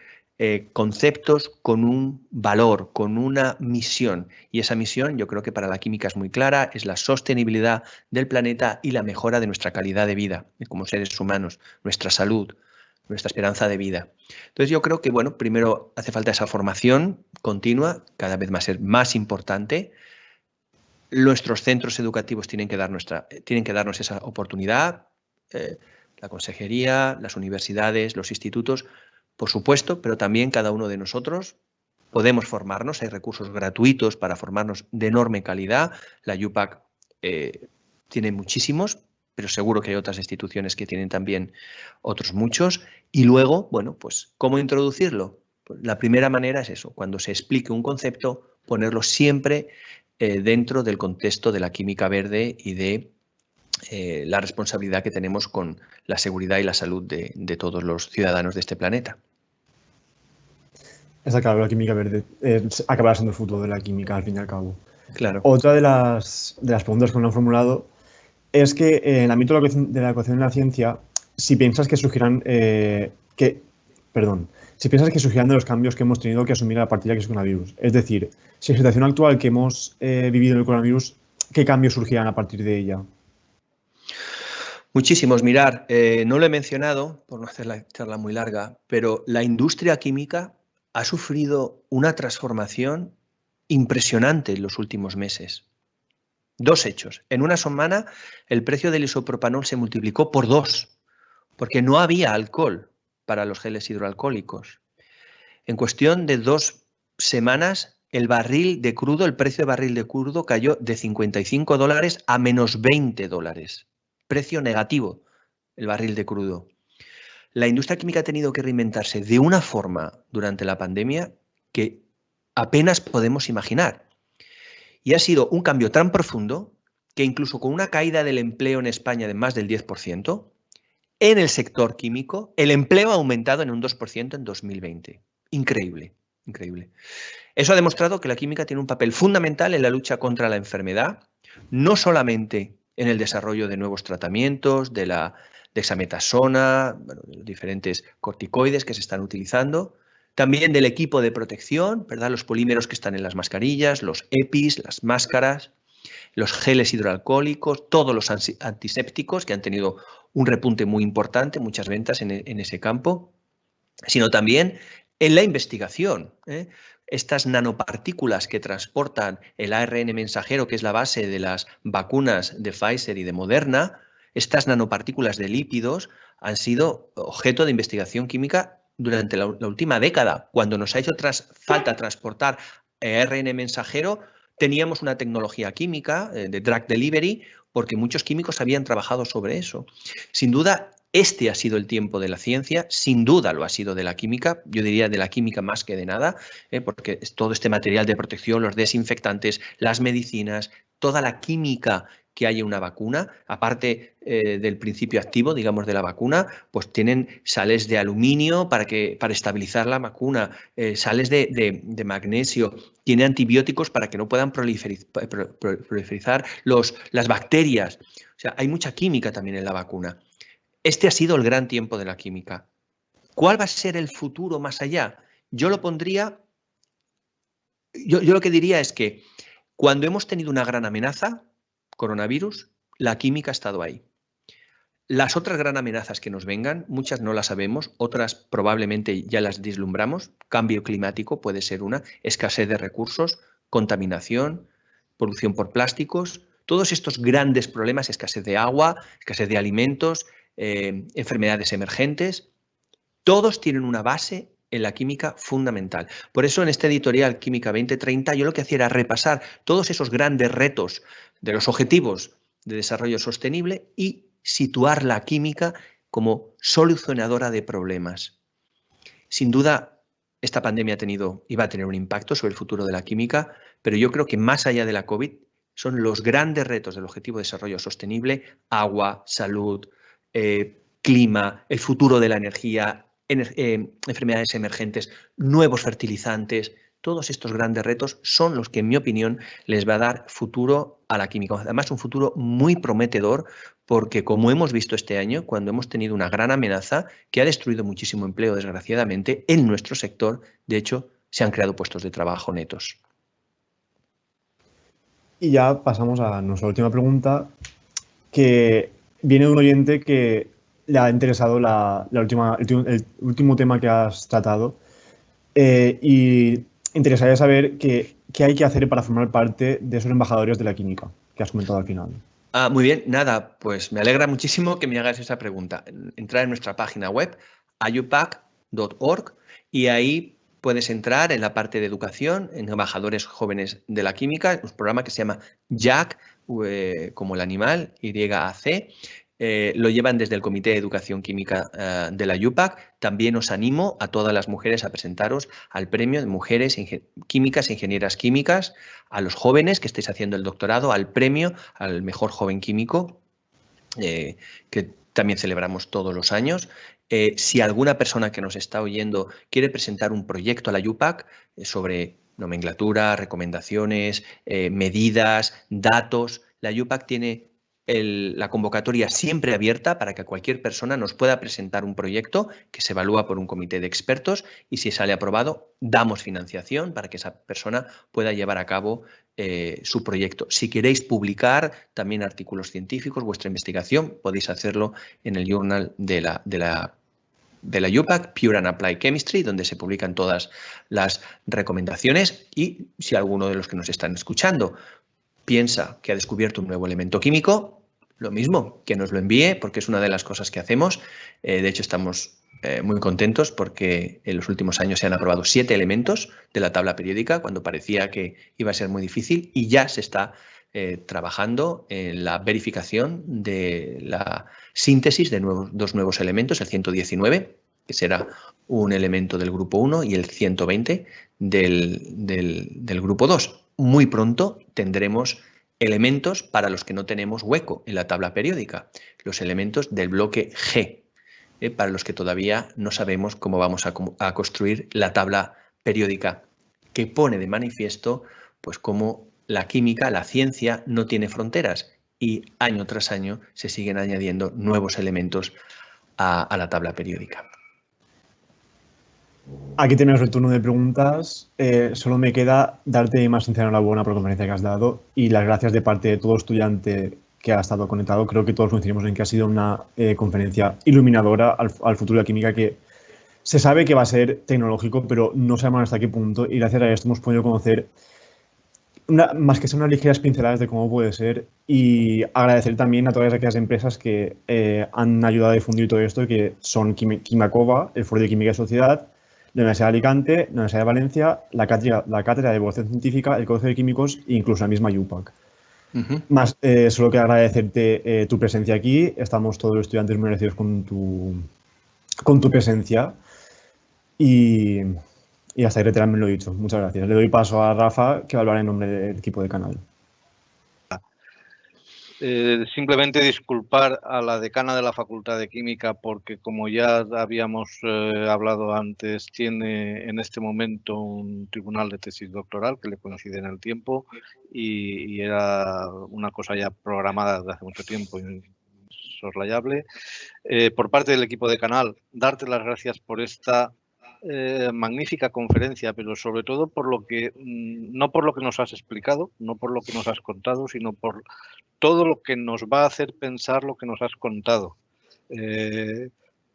conceptos con un valor, con una misión. Y esa misión, yo creo que para la química es muy clara, es la sostenibilidad del planeta y la mejora de nuestra calidad de vida como seres humanos, nuestra salud, nuestra esperanza de vida. Entonces yo creo que, bueno, primero hace falta esa formación continua, cada vez va a ser más importante. Nuestros centros educativos tienen que darnos esa oportunidad, la consejería, las universidades, los institutos, por supuesto, pero también cada uno de nosotros podemos formarnos. Hay recursos gratuitos para formarnos de enorme calidad. La UPAC tiene muchísimos, pero seguro que hay otras instituciones que tienen también otros muchos. Y luego, bueno, pues, ¿cómo introducirlo? Pues la primera manera es eso, cuando se explique un concepto, ponerlo siempre dentro del contexto de la química verde y de la responsabilidad que tenemos con la seguridad y la salud de todos los ciudadanos de este planeta. Está claro, la química verde acabará siendo el futuro de la química, al fin y al cabo. Claro. Otra de las preguntas que nos han formulado es que en el ámbito de la ecuación de la ciencia, si piensas que surgirán de los cambios que hemos tenido que asumir a partir de que es coronavirus. Es decir, si la situación actual que hemos vivido en el coronavirus, ¿qué cambios surgirán a partir de ella? Muchísimos. Mirar, no lo he mencionado, por no hacer la charla muy larga, pero la industria química ha sufrido una transformación impresionante en los últimos meses. Dos hechos. En una semana el precio del isopropanol se multiplicó por 2, porque no había alcohol para los geles hidroalcohólicos. En cuestión de 2 semanas el barril de crudo, el precio de barril de crudo cayó de $55 a menos $20. Precio negativo, el barril de crudo. La industria química ha tenido que reinventarse de una forma durante la pandemia que apenas podemos imaginar. Y ha sido un cambio tan profundo que incluso con una caída del empleo en España de más del 10%, en el sector químico, el empleo ha aumentado en un 2% en 2020. Increíble, increíble. Eso ha demostrado que la química tiene un papel fundamental en la lucha contra la enfermedad, no solamente en el desarrollo de nuevos tratamientos, de la dexametasona, bueno, de los diferentes corticoides que se están utilizando, también del equipo de protección, ¿verdad? Los polímeros que están en las mascarillas, los EPIs, las máscaras, los geles hidroalcohólicos, todos los antisépticos que han tenido un repunte muy importante, muchas ventas en ese campo, sino también en la investigación. Estas nanopartículas que transportan el ARN mensajero, que es la base de las vacunas de Pfizer y de Moderna, estas nanopartículas de lípidos han sido objeto de investigación química durante la última década. Cuando nos ha hecho falta transportar ARN mensajero, teníamos una tecnología química de drug delivery porque muchos químicos habían trabajado sobre eso. Sin duda, este ha sido el tiempo de la ciencia, sin duda lo ha sido de la química, yo diría de la química más que de nada, porque todo este material de protección, los desinfectantes, las medicinas, toda la química que hay en una vacuna, aparte del principio activo, digamos, de la vacuna, pues tienen sales de aluminio para estabilizar la vacuna, sales de magnesio, tiene antibióticos para que no puedan proliferar las bacterias. O sea, hay mucha química también en la vacuna. Este ha sido el gran tiempo de la química. ¿Cuál va a ser el futuro más allá? Yo lo pondría, yo lo que diría es que cuando hemos tenido una gran amenaza, coronavirus, la química ha estado ahí. Las otras gran amenazas que nos vengan, muchas no las sabemos, otras probablemente ya las vislumbramos. Cambio climático puede ser una, escasez de recursos, contaminación, producción por plásticos, todos estos grandes problemas, escasez de agua, escasez de alimentos, enfermedades emergentes, todos tienen una base en la química fundamental. Por eso en este editorial Química 2030 yo lo que hacía era repasar todos esos grandes retos de los objetivos de desarrollo sostenible y situar la química como solucionadora de problemas. Sin duda, esta pandemia ha tenido y va a tener un impacto sobre el futuro de la química, pero yo creo que más allá de la COVID son los grandes retos del Objetivo de Desarrollo Sostenible: agua, salud, clima, el futuro de la energía, enfermedades emergentes, nuevos fertilizantes. Todos estos grandes retos son los que, en mi opinión, les va a dar futuro a la química. Además, un futuro muy prometedor porque, como hemos visto este año, cuando hemos tenido una gran amenaza que ha destruido muchísimo empleo, desgraciadamente, en nuestro sector, de hecho, se han creado puestos de trabajo netos. Y ya pasamos a nuestra última pregunta, que viene de un oyente que le ha interesado el último tema que has tratado y interesaría saber qué hay que hacer para formar parte de esos embajadores de la química que has comentado al final. Muy bien, nada, pues me alegra muchísimo que me hagas esa pregunta. Entrar en nuestra página web, ayupac.org, y ahí puedes entrar en la parte de educación, en embajadores jóvenes de la química, un programa que se llama YAC, como el animal, YAC. Lo llevan desde el Comité de Educación Química de la UPAC. También os animo a todas las mujeres a presentaros al premio de mujeres químicas e ingenieras químicas, a los jóvenes que estéis haciendo el doctorado, al premio al mejor joven químico, que también celebramos todos los años. Si alguna persona que nos está oyendo quiere presentar un proyecto a la UPAC sobre nomenclatura, recomendaciones, medidas, datos, la UPAC tiene la convocatoria siempre abierta para que cualquier persona nos pueda presentar un proyecto que se evalúa por un comité de expertos, y si sale aprobado, damos financiación para que esa persona pueda llevar a cabo su proyecto. Si queréis publicar también artículos científicos, vuestra investigación, podéis hacerlo en el journal de la UPAC, Pure and Applied Chemistry, donde se publican todas las recomendaciones. Y si alguno de los que nos están escuchando piensa que ha descubierto un nuevo elemento químico, lo mismo, que nos lo envíe, porque es una de las cosas que hacemos. De hecho, estamos muy contentos porque en los últimos años se han aprobado 7 elementos de la tabla periódica cuando parecía que iba a ser muy difícil, y ya se está trabajando en la verificación de la síntesis de 2 nuevos elementos, el 119, que será un elemento del grupo 1, y el 120 del grupo 2. Muy pronto tendremos elementos para los que no tenemos hueco en la tabla periódica, los elementos del bloque G, para los que todavía no sabemos cómo vamos a construir la tabla periódica, que pone de manifiesto pues cómo la química, la ciencia, no tiene fronteras, y año tras año se siguen añadiendo nuevos elementos a la tabla periódica. Aquí tenemos el turno de preguntas. Solo me queda darte más sincera enhorabuena por la conferencia que has dado y las gracias de parte de todo estudiante que ha estado conectado. Creo que todos coincidimos en que ha sido una conferencia iluminadora al futuro de la química, que se sabe que va a ser tecnológico, pero no sabemos hasta qué punto, y gracias a esto hemos podido conocer más que ser unas ligeras pinceladas de cómo puede ser, y agradecer también a todas aquellas empresas que han ayudado a difundir todo esto, que son Quimacova, el Foro de Química y Sociedad, la Universidad de Alicante, la Universidad de Valencia, la Cátedra de Evolución Científica, el Colegio de Químicos e incluso la misma UPAC. Más, solo quiero agradecerte tu presencia aquí. Estamos todos los estudiantes muy agradecidos con tu presencia. Y hasta ahí reiterarme lo dicho. Muchas gracias. Le doy paso a Rafa, que va a hablar en nombre del equipo de canal. Simplemente disculpar a la decana de la Facultad de Química porque, como ya habíamos hablado antes, tiene en este momento un tribunal de tesis doctoral que le coincide en el tiempo y era una cosa ya programada desde hace mucho tiempo, insoslayable. Por parte del equipo de canal, darte las gracias por esta magnífica conferencia, pero sobre todo por lo que, no por lo que nos has explicado, no por lo que nos has contado, sino por todo lo que nos va a hacer pensar lo que nos has contado,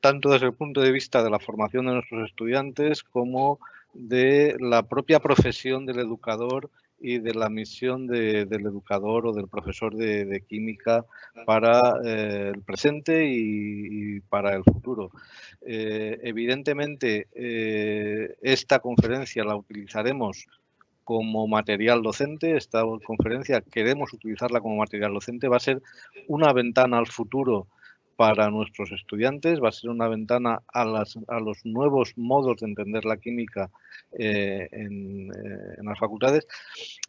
tanto desde el punto de vista de la formación de nuestros estudiantes como de la propia profesión del educador y de la misión del educador o del profesor de química para el presente y para el futuro. Evidentemente, esta conferencia la utilizaremos como material docente. Esta conferencia queremos utilizarla como material docente. Va a ser una ventana al futuro para nuestros estudiantes, va a ser una ventana a los nuevos modos de entender la química en las facultades.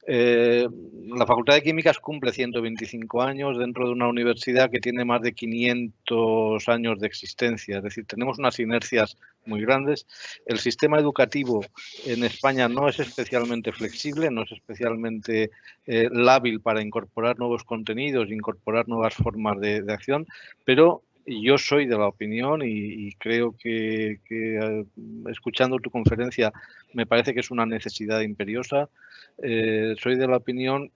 La Facultad de Químicas cumple 125 años dentro de una universidad que tiene más de 500 años de existencia, es decir, tenemos unas inercias muy grandes. El sistema educativo en España no es especialmente flexible, no es especialmente lábil para incorporar nuevos contenidos, incorporar nuevas formas de acción, pero yo soy de la opinión y creo que escuchando tu conferencia me parece que es una necesidad imperiosa. Soy de la opinión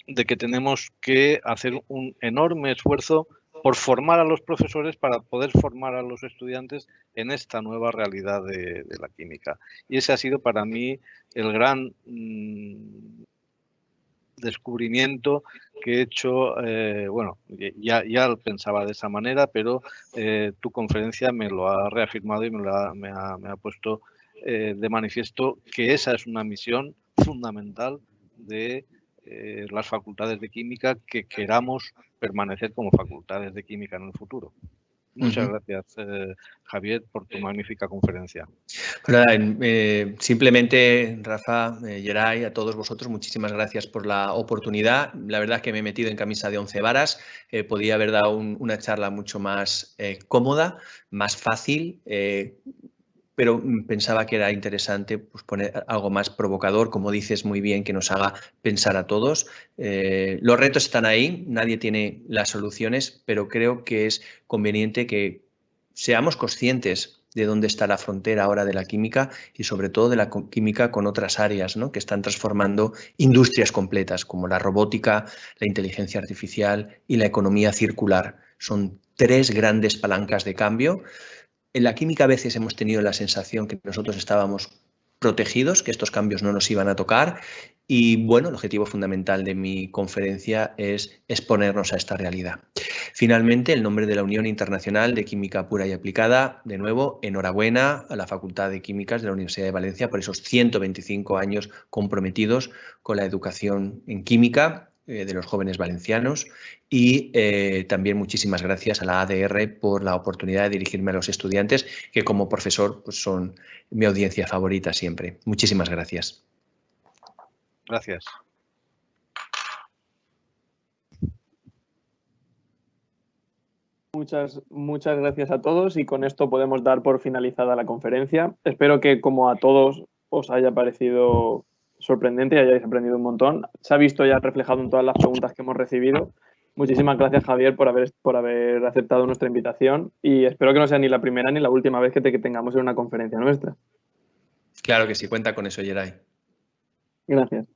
de que tenemos que hacer un enorme esfuerzo por formar a los profesores para poder formar a los estudiantes en esta nueva realidad de la química. Y ese ha sido para mí el gran descubrimiento que he hecho. Bueno, ya pensaba de esa manera, pero tu conferencia me lo ha reafirmado y me ha puesto de manifiesto que esa es una misión fundamental de las facultades de química que queramos permanecer como facultades de química en el futuro. Muchas gracias, Javier, por tu magnífica conferencia. Bueno, simplemente, Rafa, Yeray, a todos vosotros, muchísimas gracias por la oportunidad. La verdad es que me he metido en camisa de 11 varas. Podía haber dado una charla mucho más cómoda, más fácil, pero pensaba que era interesante pues, poner algo más provocador, como dices muy bien, que nos haga pensar a todos. Los retos están ahí, nadie tiene las soluciones, pero creo que es conveniente que seamos conscientes de dónde está la frontera ahora de la química y sobre todo de la química con otras áreas, ¿no? Que están transformando industrias completas como la robótica, la inteligencia artificial y la economía circular. Son 3 grandes palancas de cambio. En la química a veces hemos tenido la sensación que nosotros estábamos protegidos, que estos cambios no nos iban a tocar. Y bueno, el objetivo fundamental de mi conferencia es exponernos a esta realidad. Finalmente, el nombre de la Unión Internacional de Química Pura y Aplicada, de nuevo, enhorabuena a la Facultad de Químicas de la Universidad de Valencia por esos 125 años comprometidos con la educación en química de los jóvenes valencianos, y también muchísimas gracias a la ADR por la oportunidad de dirigirme a los estudiantes, que como profesor pues, son mi audiencia favorita siempre. Muchísimas gracias. Gracias. Muchas gracias a todos, y con esto podemos dar por finalizada la conferencia. Espero que, como a todos, os haya parecido sorprendente y hayáis aprendido un montón. Se ha visto ya reflejado en todas las preguntas que hemos recibido. Muchísimas gracias, Javier, por haber aceptado nuestra invitación, y espero que no sea ni la primera ni la última vez que tengamos en una conferencia nuestra. Claro que sí, cuenta con eso, Yeray. Gracias.